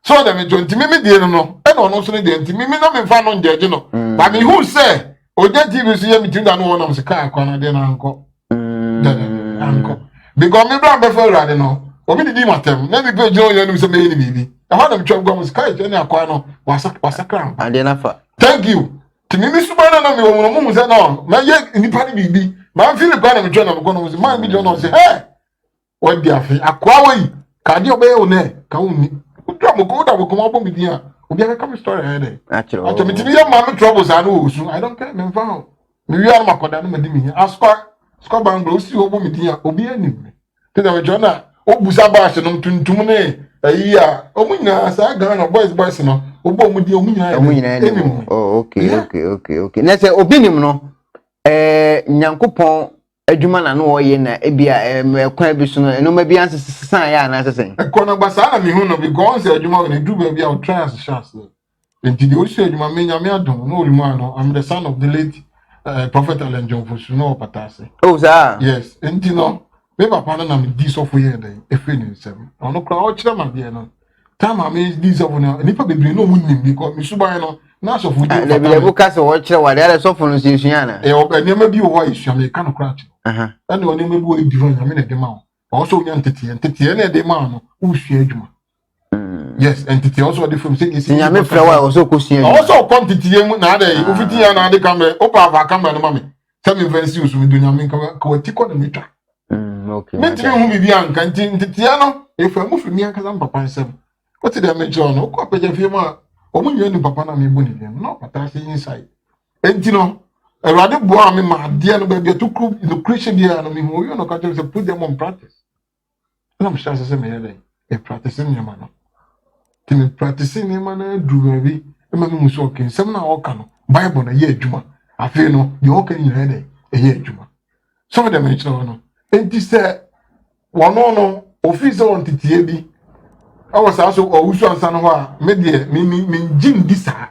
so da me jonti me de no e no no so ne de nti me na me fa no njeje no ba me hu say oja TV so ye mi tinda no wona se ka akwa na de na anko anko because me bra be fa urade no obi di matem na bi pe jo ye no se me ni bibi e ha na me twam gwa sky je ni akwa no wasakra ade na fa thank you timi mi subana na me wo mo mu se no ma ye nipa ni bibi ma feel kwa na me twa na me kono ma bi jo no se hey what dia fi akwa we ka di obe o ne ka woni utwa mo ko da mo ko ma bo mi dia obi aka come story here dey actually ato mi timi ya ma me troubles anu osu I don't care me fa ho me wi anu makoda no ma di mi askwa banglo si obo mi dia obi anim me te da me jona obusa ba se no tuntum ne ayi a omunya sa ga na boys no obo mu dia omunya oh okay na se obi nim no nyankopon adwuma na no wo ye na ebia ekwan bi so no eno ma bi ansesan ya na asesen ekona gbasa na mi hu no because adwuma na du ba bia o try as chance enti de o se adwuma me nya me adon no olimu ano I'm the son of the late prophet Alan John Fosu no patase oh sir yes enti no me papa na me di so for ye dey efe ni nsem ono kra o kire ma bia no time me di so for no nipa bebre no mu nim because me suban no na so for di le bu ka se wo kire wa de so for no sinsuya na e o eni ma bi wo isua me ka no kra chi and oni me bu e divine na me na de ma o so nya ntete na de ma no u hwe adwuma yes entity also the from say Nya me fra wa also kosua. Also quantity mu na dey ofiti ya na dey camera opa va camera no mame. Say me fancy usu me dunya me ka wati ko na metwa. Okay. Me timi hu bibi anka entity ya no e fa mu fi mi anka sam papa nsem. What did I mention no ko apeja fi ma omu nyi ni papa na me bu ni dem no pata say inside. Enti no Erade boa me ma dia no ba to crew no Christian dia no me hu you no ka tell say put them on practice. Na me sha say me here dey practicing your man. Timi practicing ni man do baby e ma me so okay sem na o ka no Bible na ye adwuma afi no ye o ka ni here dey e ye adwuma. Some of them mention no enti say wono no office on titie bi awo sa so o wusu ansa no ho a me de me jim di sa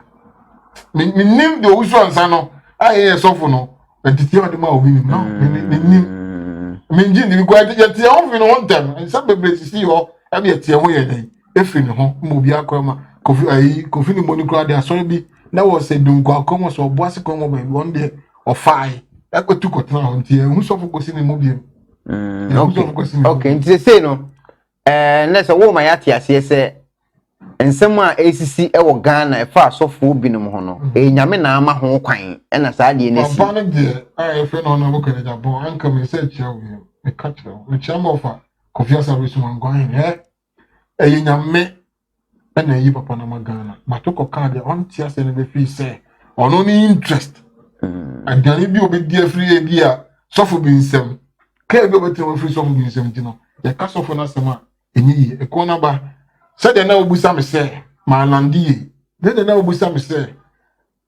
me nim de wusu ansa no aye sofo no entitie o de ma obi nim no me nim me jim di ko atiye tie o fi no one time nsa bebre sisi ho e be tie ho ye den e fi no ho mo bi akoma kofi ni moni kra de asori bi na wo se dunko akoma so bo ase komo ba one day o fai e ko tu ko tna ho tie hu sofo ko si ni mo bi okay nti say no na so wo ma ya tie ase se ensem a ACC e wo Ghana e fa asofo binom ho no nyame na ama ho kwan e na saa de na si papa no de ai fe no na bo kare jabo anka me se chia wo me catch me chama ofa Kofi service man gwan e nyame e na yi papa na ma Ghana matoko ka de on tia se ne be fi se ono ni interest adani bi obedi afri e bi a sofo bi nsem ka bi obeti wo free sofo bi nsem ti no ya ka sofo na sema enyi e ko na ba said na obusa me say ma landie de na obusa me say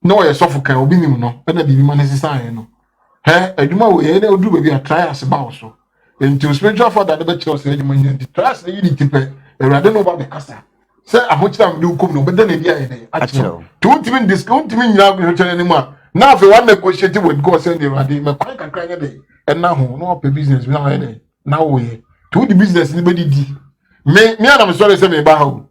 no ye sofo kan obi nim no na bibi ma necessary no adwuma wo ye na odu ba bi a try as ba so into spiritual father de be chiro say adwuma nyi trust na unity pe erade no ba be kasa say ahochira me kom no be de na bi aye dey achiro to ultimate discount me nyina go chire ni mu a na afi one negotiate with God send erade me kwan kakra nya dey na ho no pe business bi na aye dey na wo ye to the business ni be di me am sorry say me ba ho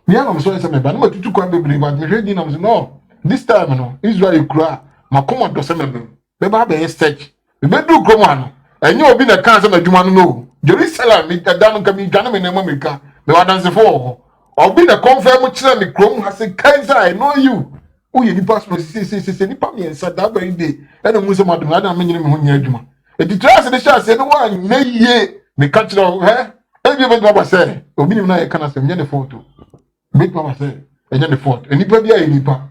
me am sorry say me ba no tutu kwa bebre but me ready na no this time no Israel kura makoma do say me ba be search me do kroma no enye obi na kan say madwuma no Jerusalem me dan nka me dwane me na America me wa dance for obi na confirm kire me krom ha say kansa I know you o ye ni passport si ni pa me ensa da ba ide e na mu say madum na me nyine me ho nya adwuma e di trust de sha say no wa nyina yie me catch no ebi be baba say obi nim na ye kana sem nye ne photo be baba say enye ne photo enipa bia ye nipa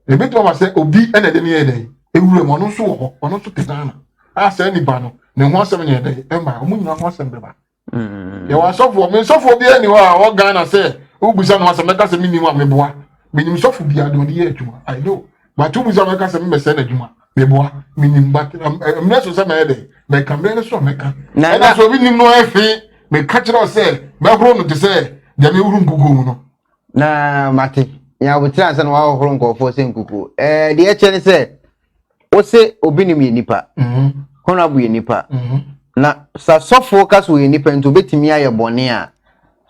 e be baba say obi ena de ne ye dey ewure mo no so ho ono so tegana a say nipa no ne ho asem nye dey e ma omu nyina ho asem be ba ye wa sofo me sofo bia ni wa o Ghana say ubusa no asem ka say minimum ameboa minim sofo bia de ye adwuma I know but ubusa me ka say me say na adwuma meboa minim but me so say me dey me kambe so me ka na so bi nim no efi me catch it say me horo no to say de me huru nkuku mu no na mate ya butira say no wa horo nkofo say nkuku de e che ne say o se obi nim ye nipa hono abu ye nipa na sa sofo ka so ye nipa nto betimi aye bone a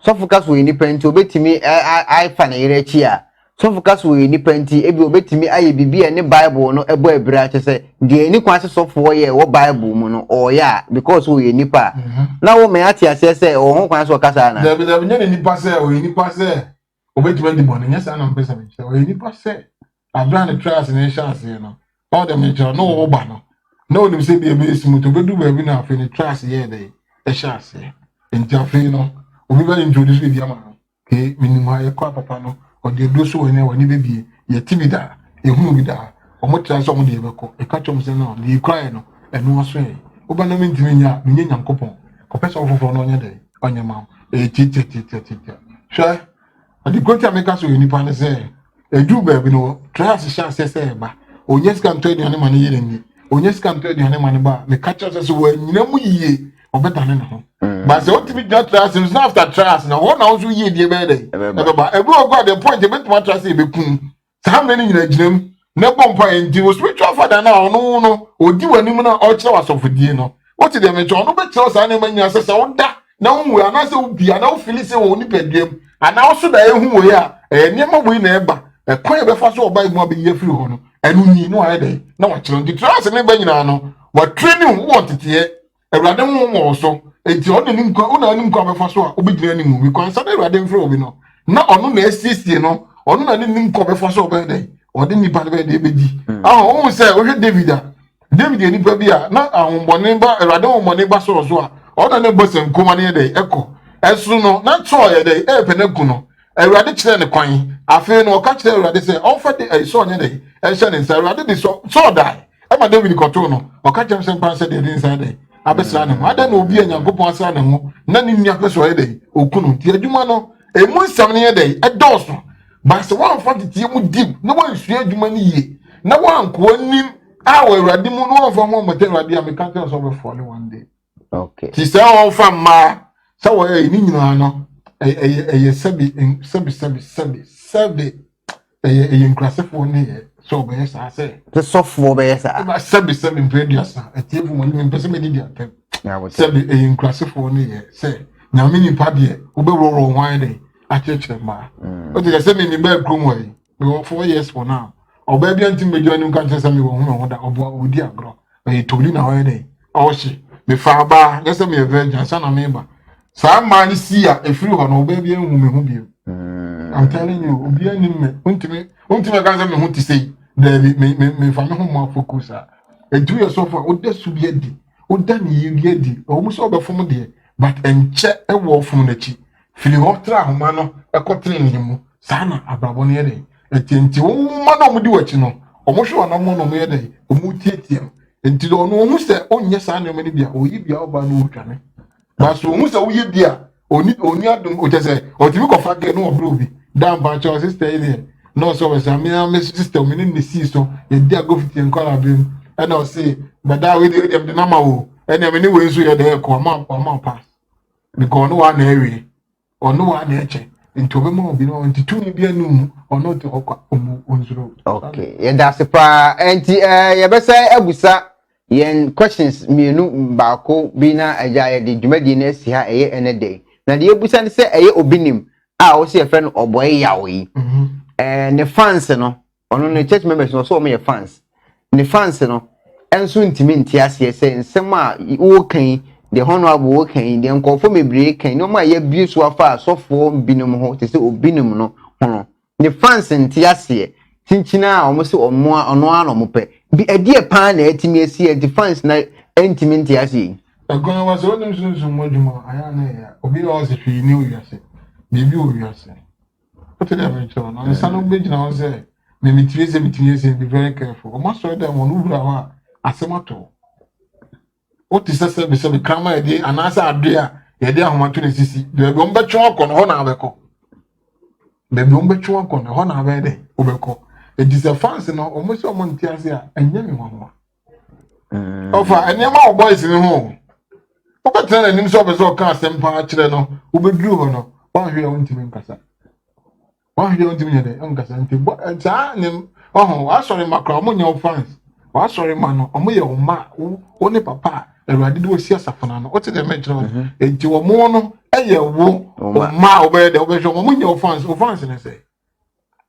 sofo ka so ye nipa nto betimi ai fa na yere chi a sofo ka so ye nipa nti ebi obetimi aye bibia ne Bible no ebo ebira che say de ni kwa se sofo ye wo Bible mu no o ya because wo ye nipa na wo me ati ase say o ho kwa so kasa na de nye ne nipa say o ye nipa say obetimi di bone nya say na mpesa me o ye nipa say abra ne trust ne chance ye no all them nature no wo ba no no say be smooth to do be na afi ne trust ye dey e chance enti afi no obi ba introduce be ama ke minimum ye kwa papa no o de do so we wani bebie ye tibida e hunu bi da o mo trust o mo de be ko e ka chom say no de cry no e no so e o ba na mentimi nya me nya nyankopon ko pesa ofofo no nya dey onya ma e titi sha adi kwanta me ka so ni pa ne say e du be bi no trust chance say ba onye scam to aduane ma ne yere ni onye scam to aduane ma ne ba me catch us so wa nyina mu yie obetane ne ho but say what be just trust is not after trust na what na also yie die be dey e ba e go go the point e be to trust e be kun sa many nyina ginam ne bompa enti wo spiritual father na ono no odi wani mu na o kire wasofodie no what dey me cho no be kire sa na manya se sa oda na hu ana se obia na o feel se wo ni peduam ana o so da ehu wo ya niam bo na eba e kwan e be fa so oba imu abi ye free ho no enu ni no aye dey na wa kire ndi trust ne ba nyina no wa training wo tete Ewurade mo so enti o de nim kwa una nim kwa be fa so a obegina nim bi kwan sa na Ewurade mfre obi no na ono na esiesie no ono na ne nim ko be fo so be dey odi nipa be dey be di o say o hwe David nipa bi a na ahonbone ba erade ahonbone ba so a ona ne bosen kuma ne dey eko esu no na tso ye dey e pe ne ku no erade kire ne kwan afi no ka kire erade say on fa dey so ne dey e hye ne say erade dey so die e ma David koto no o ka kire say pan say dey inside dey abesra ne ho ada na obi anyankopon asa ne ho na ne nua peso ye dey okunu ti adwuma no e mu nsam ne ye dey e doso ba se wan fa titi mu dim na wan sua adwuma ne ye na wan ko nim awo erade mu no fa mo mate erade ameka tell so be fall one day. Okay. Ti say on fa ma say wo e ni nyina no e sebi e nkrasefo ne ye so be sa say The software be sa ba sebi preduasa e tie fu mo ni pese me di dia tem sebi e nkrasefo ne ye say na me ni pa de wo be ro hwan de a chechre ma o ti say me ni ba krum wo yi we 4 years for now oba bia ntim mejo anim kan say me wo hu da obo odi agro e toli na wo de o shi me fa ba yesa me virgin asa na me ba sa man si a efiri ho no oba bia hu me hu bi I'm telling you obi anim me untime kan say me hu ti sei de me fa me hu mo focus a e do yourself o de su bi adi o da ni yi adi o mu so be fom de but enche e wo fom na chi fili ho tra homa no e ko tre ni mu sa na abrabo ne de enti wo ma no mu di wachi no o mo hwe na mo no mo ye de o mu tietie enti do no hu se onye sa na me bia o yi bia oba no utwane ba so hu se wo yi bia oni adum o tese o ti ko fa ge no obro bi dan ba cho sister ile no so we say me sister me ni si so ye dia go fit en kola bi e na o say but that we dem the mama o e na me ni we so ye de ko ma pass because no one na ewe or no one na eche into be mo bi no nti tu ni bia nu or not onzuro. Okay, yeah, that's the pa enti ye be say abusa yen questions mienu baako bi na aja ye de dwumadi na si ha eye ene day na de abusa ne say eye obinim a wo se ye friend oboy yawo yi ne fans no ono ne church members no so o me fans ne fans no enso ntimi ntiase say nsem a wo kan the honorable wo kan de nkofo mebre kan no ma ye biesu afa asofo binom ho te say obinim no hono ne fans ntiase tinchina a omo se ono ano mo pe bi adie pa na etimi esi anti fans na entimi ntiase agona was onim sunsun moduma aya na ya obi o se twi ni owiase bibi owiase what did I tell no sanu beji na say me mitire be very careful o ma so dem on ubra ha asemato o ti sese be se be kama e dey anasa adua ye dey ahomato na sisi be be ombetwe okọ no ho na abeko be be ombetwe okọ no ho na abede obeko e dis fans no o mo se o mo ntiase a anya mi ho ofa enema o boys ni ho o betre na nim so be so kan asempa akire no o beduru ho no wa hwe o ntimi nkasa wa hwe o ntimi nyede nkasa nti ta nim oho wa sorry makra mo nya fans wa sorry man no o mo ye o ma o ne papa erade do si asafana no o te de mejro enti wo mo no eye wo o ma o be de o be hwe mo nya fans ne say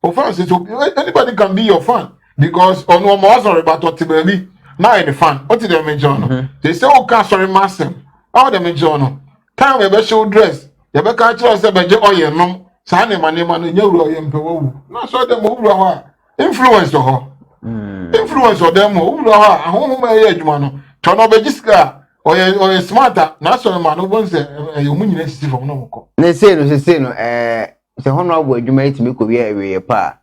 o fans so anybody can be your fan because on one more sorry but what baby now in the fan what did they no they say o ka sorry master all them no time we be show dress you be ka tell say be je oye no sa ne ma no nya wuro oye mpe wo na so dem wuro ha influence ho influence of them wuro ha ahonhom ma ye adwuma no to no be jiska oye smarter na so ma no bon say you mu nyina sisi from no mko ne say no se honorable adwuma etimi ko wi awie pa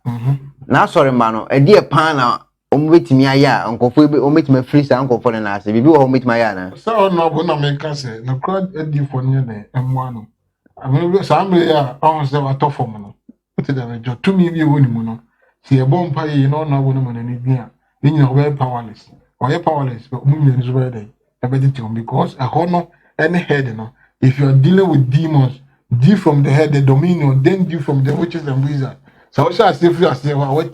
na sorry ma no edi pa na omo betimi aya nkofo o betimi free sa nkofo na ase bibi o betimi aya na so honorable na me ka say na crowd edi for ne na emu ano amebe sa me ya on se wa to form no oti da me jo tumi bi woni mu no se e bom pa yi no honorable no ma na ni bia ni nyina o be powerless but mu nyina so be dey e be dit because a honor any head no if you are dealing with demons deal from the head the dominion then deal from the witches and wizards so we shall say free as they were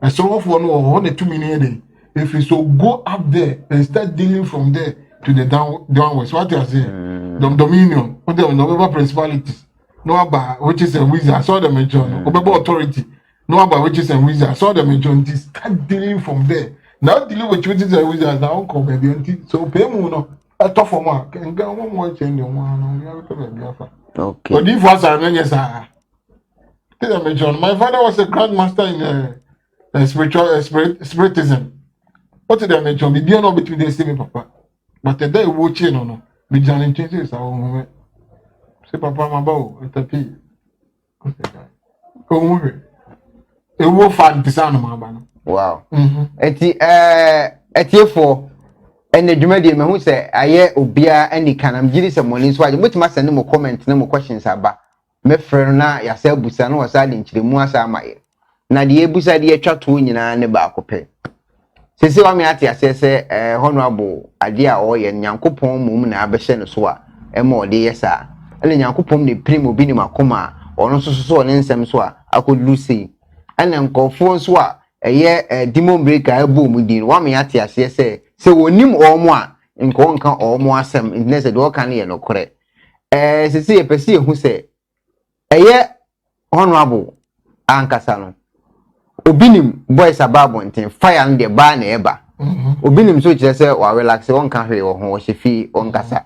and so for no the 2 million if you so go up there and start dealing from there to the downwards what you are saying the dominion what the no principalities no about witches and wizards saw the major no about authority no about witches and wizards saw the majority start dealing from there now dealing with witches and wizards now come baby so pay mu no a tough for one can go one more change one no you have to be afa okay but if was an yes ah My father was a grandmaster in spiritism. What did I mention? Me be no between the same papa. But the day watching no. Me Johnny changes our moment. Say papa my bow at the P. Oh, it will find the sound of my banner. Wow. Etiefo ene dwumadi me hu se aye obia ani kanam giri se moni so aje mutima send mo comment na mo questions aba me frɛ no na ya sa busa na wasa de nkyiremu asa amaye na de ebusa de atwa to nyina ne ba akopɛ sese wa me ate ase se honorable ade a o ye nyankopɔn mum na abɛhyɛ no so a ɛma ɔde yesa ele nyankopɔn ne prim obi ni makoma ɔno so ne nsɛm so a akodu sei ene nkɔfo so a eye demon breaker ebo mu din wa me ate ase se wonim omo a nka omo asem inese de oka ne ye no kore sisi ye pesi ehu se eye honorable ankasa no obinim boys ababo nten fire no de ba na eba obinim so kire se wa relax won ka hwe wo ho wo hyefi onkasa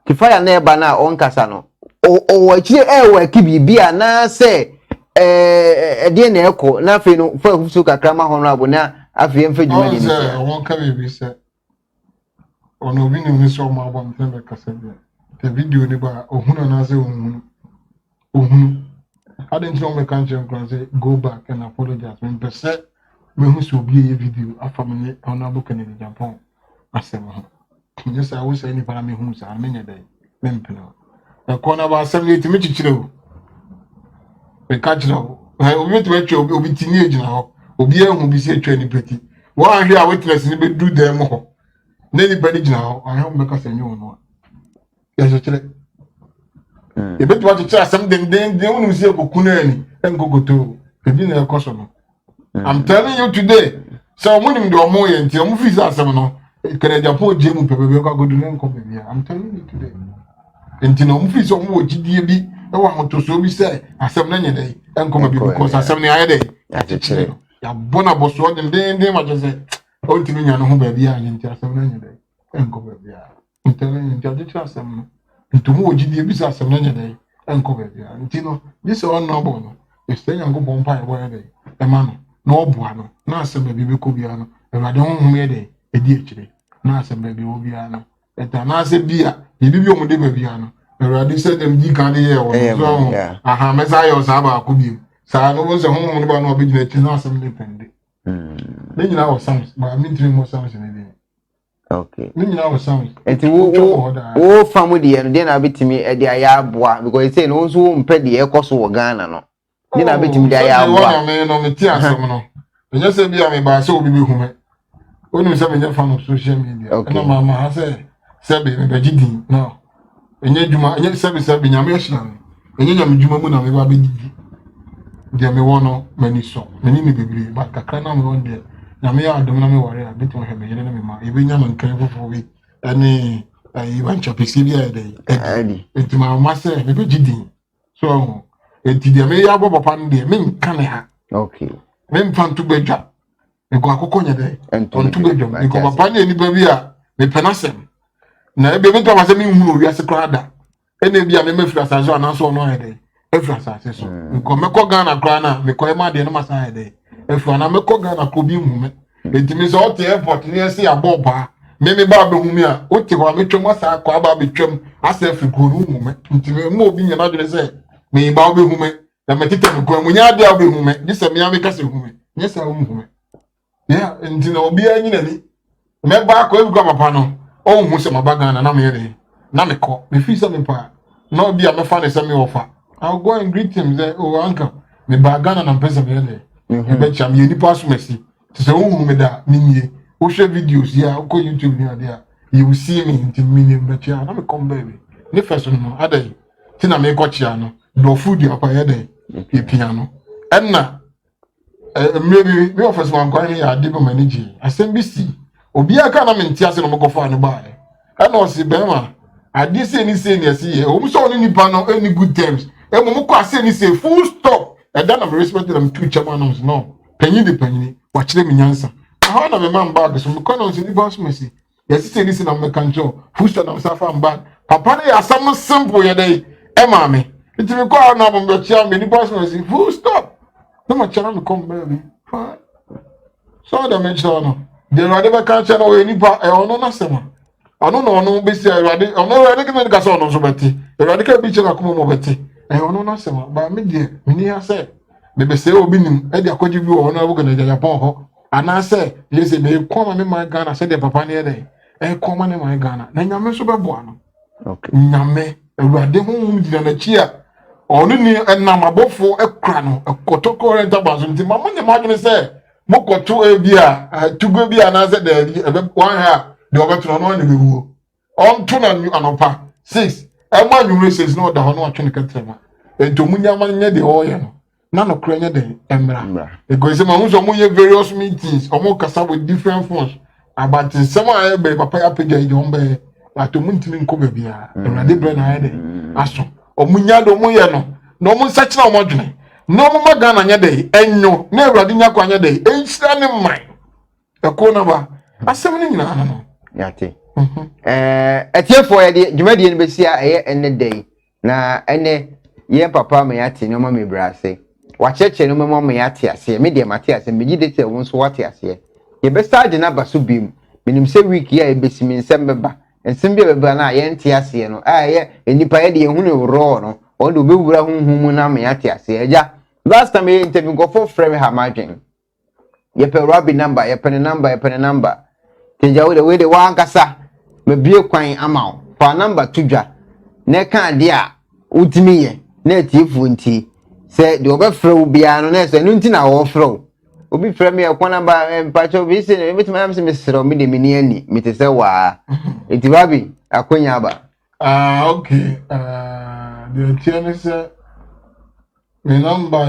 ti fire na eba na onkasa no o kire wa kibibia na se de na eko na fe no fa husu kakra ma honorable na afie mfa dwuma ni se won ka be se ono bi ni so ma ba mfa be kasa bi the video ni ba ohunu na se ohunu aden tro me kan chen kran say go back and apologize me pese me hu so bi e video afa me honorable Kennedy Japan asem ho yes I will say ni para me hu sa me nya dai me mpeno e ko na ba 78 me chichire o me ka chira o obi to etwa obi tini ejina ho obi ehun bi se etwa ni peti wa ahwe a witness ni be do dem ho na ni bani jina ho ahwe me ka sanyo no ya so chire e betu wa chira sam den unu si ekoku na ani engogoto ebi na ekoso no I'm telling you today so munim do mo ye nti o mu fi asem no Kennedy Japan jemu pepe ko agodu na nko pepe I'm telling you today nti no mu fi so mu ogidie bi e wa motoso bi se asem na nyede enko ma bi because asem na aye dey ya chire ya bona boso den ma jese o ntimi nya no ho ba bi anye nti asem na nyede enko ba bi a ntele nti ade asem no ntumu ogidie bi se asem na nyede enko ba bi a nti no this one no bo no este nya ngo bompa e bo ya dey e ma no na obua no na asem ba bi be ko bi ano e ba de ho ho ye dey e di echire na asem ba bi wo bi ano eta na ase bi a bi o mu de ba bi ano Eradi said them di kan ye wo so aha mesa yo sa ba ko bi sa no so ho mo ba no be gina ti na asem le pende me nyina wo sounds ba mi three mo sounds ni dey okay me nyina wo sounds enti wo famu de no de na betimi e de aya aboa because it say no so wo mpe de e koso wo Ghana no de na betimi de aya aboa no me ti asem no enye se bi a me ba se obi be hu me onu se me nya fan social media na mama ha se be me gidi no enye juma enye sabi nyame ehina enye nyame juma mu na me ba bedidi dia me wono mani so mani me bebre ba kakra na me won dia nyame ya adom na me ware a beto he me yele na me ma e be nyama nkan fofo bi ane ayi wan chapisi bi ade enti ma ma se me be gidi so enti dia me ya bobo pan dia me nkan ha okay me mfantu bedwa me ko akoko nya de ontu bedwa me ko papa ne ni ba bi a me penasem na ebe me to ma se me hu no wiase krada ene bia me mafira saso anaso no hede efira sase so nko me ko Ghana kra na me ko e ma de no masa hede efira na me ko Ghana ko bi hu me entimi so ote airport ni ese aboba me ba be hu me a ote ko me twem asa ko aba be twem asa afiko no hu me entimi mo obi nya na dwene se me ba be hu me na me tete me ko munya de be hu me dise me ame kase hu me nyesa hu me ya entimi obi anyi na ni me ba ko e bi ko papa no o hu se mabagana na me yede na me ko me fi se me pa no be a me fa ne se me offer I'll go and greet him say oh uncle me bagana na pesa me yede e be cham ye ni pass mercy to say hu me da ni mie o share videos ya ko YouTube ni ade you will see me in me be chia na me come baby ni first no adai ti na me ko chia no do food ya pa yede e piano enna maybe me offer one kwa ya ade be manage asem bi si obi aka na menti ase no mokofo anu ba e na o si be ma ade se ni ase ye o mu so ni nipa no any good terms e mo ko ase ni say full stop e da na me respect them two chairman no panyin de panyin wa kire me nyansa how na me man bag so me ko no si ni boss mercy yes se ni se na me kanjo full stop na safa am bag papa ne asam simple ye dey e ma me It will call now from the chair, many person say, full stop. No more channel come baby. Fine. So the mention the Radical culture or any part or no nasema. I don't know no be say Radical or no Radical can so no so beti. Radical be chela come mo beti. E ono nasema ba me de me ni ase. Me be say obi nim e de akwaji bi wo no go na Japan ho. Ana say you say me come me my Ghana say the papa ne dey. E come me my Ghana. Na nyame so be boa no. Okay. Nyame Awurade honhom di na chi a ono ni enam abofo ekra no ekotoko renta bazo nti mama ne madwene say mokoto ebi a tugo bi anaze da ebe wan ha de obeto no na bewu on to na anopa 6 ema nwure 6 no da ho no atwe ne katrema ento munya man nya de oye no na no kra nya de emra because ma hunso munye various meetings omo kasa with different phones about some ebe papa ya pega ide ombe atomu ntimi nko ba bia ewrade bre na ide aso omunya do moye no no mu nsa kira omodwene no mu magana nya de enyo na ewrade nya kwa nya de enhyira ne man eko na ba asem ne nyina no yate etiefo ye de dwumadi ne besia eye enne day na enne ye papa me yate no ma me brase wa cheche no ma me yate ase me de mate ase me gide te won so wate ase ye be start na ba so bim minim se week ya e besimi nsem beba nsem bi beba na ye nte ase no ye enipa ye de ehunu ro no o do be wura hunhum na me yate ase eja last time ye interview go for frame ha margin ye pe rabi number ye pe number teja we de wan kasa me bie kwan ama fa number tudwa na ka de a utimi ye na tiefu nti se de obefre wo bia no na se no nti na wo fre obi frɛ me ekwana ba mpacho bi se ne metima am se mesero me de meni ani mete se wa enti babi akonya ba okay the channel say my number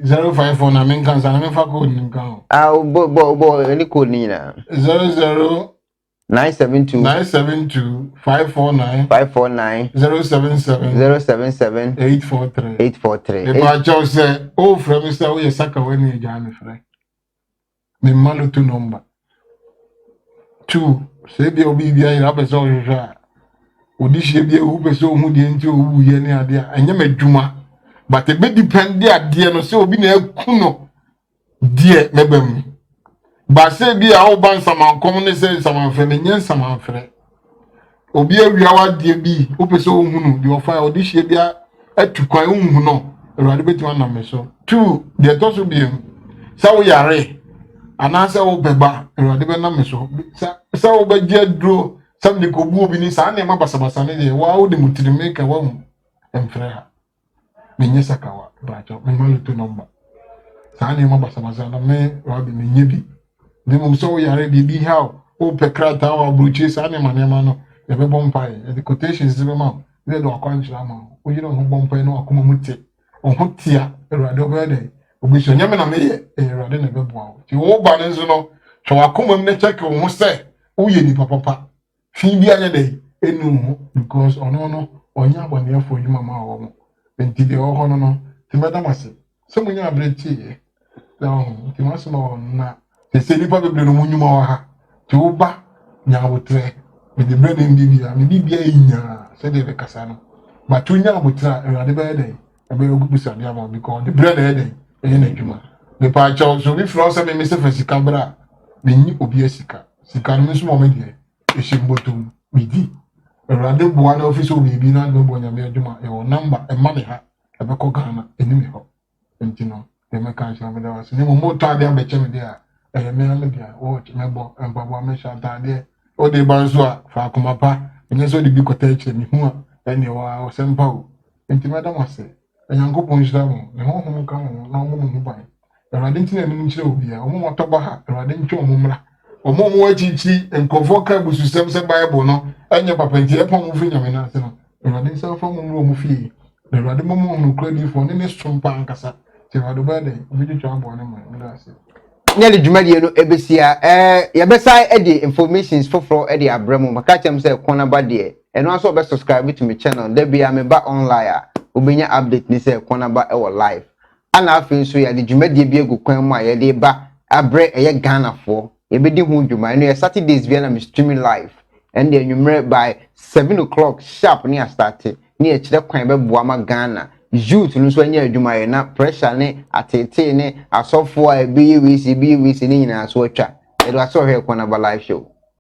054 na men kan sa na me fa code nim kan bo any code ni na 00 972 549 077 843 if I just say oh from Mr. we saka when you jam me frɛ me malo to number 2 say bi obi bia ira be so hwehwa odi hye bia wo be so hu de nti owu ye ne ade a enye madwuma but e be depend dia de no say obi na akuno die mebam ba say bia wo ban samankom ne say samanfre ne nyen samanfre obi awia wa de bi wo be so hu no de ofa odi hye bia atukwan hu no awurade betima na me so 2 de to so bia sa wo yare anase wo beba awurade be na me so sa wo be je dro sam de ko bu obi ni sa na ma basabasa ne de wa wo de mutirime ka wa hu emfre ha menye sakawa bacho me malo to number sa na ma basabasa na me rabi menye bi de mo so wo yare bi ha o pekra ta wa bruchi sa na ma no e be bompai e the quotations de ma de do akwanchira ma o yiro ho bompai no akoma muti o ho tia awurade obe de obi so nyame na me ye awurade na be boa ti wo ba ne nso no hwe wakoma me check wo ho se wo ye ni papa fi bi anya de enu because ono onya abone afọ yuma ma wo mo enti de ho no ti madam ase se munya abreti ye da ti maso ma na se nipa bebre no munyuma wa ha ti wo ba nya wotre me de bread mbibia me bibia yinya se de be kasa no ba tu nya wotra awurade be de e be ogubusa de ama because the bread e de e na djuma me pa cha so bi fro se me se fasika bra me nyi obi asika sika no so mo me de e shimbotum bidi awurade boa na office obi bi na do bonya me djuma e o number e ma me ha e be ko Ghana eni me ho enti no e me kan sha me da was ni mo to ade abeche me de a e me na me dia o me bo empabo me sha ta de o de banzo a fa kuma pa enye so de bi kota eche mi hu a ene wa o sempa o enti madam ase enyankopon jira mo ne ho ho ka mo na mo mo ban awurade nti na nim chire obi a o mo to ba ha awurade nti o mo mra o mo mo achichi enkofo ka busu sem se bible no enye papa nti e pon mo fi nyame na ase no awurade nsa fa mo mro mo fi awurade mo mo no kredi fo ne strompa ankasa ti awurade ba de obi di twa abo ne mo na ase nyali dwumadie no ebesia ye besai e di informations foforo e di abramo maka chem se kona ba de eno aso be subscribe to my channel there be am ba online a obenya update ni se kona ba e wo live ana afi so ya di dwumadie bi egu kwan mu a ye de ba abre eye Ghana fo ye be di hu dwuma no ye Saturdays bi na me streaming live and the number by 7 o'clock sharp ni a start ni e kire kwan be boa ma Ghana youth no so anya adwuma ye na pressure ne atete ne asofo a ebi wisi ni nyina so atwa edo aso hwe Konaba live show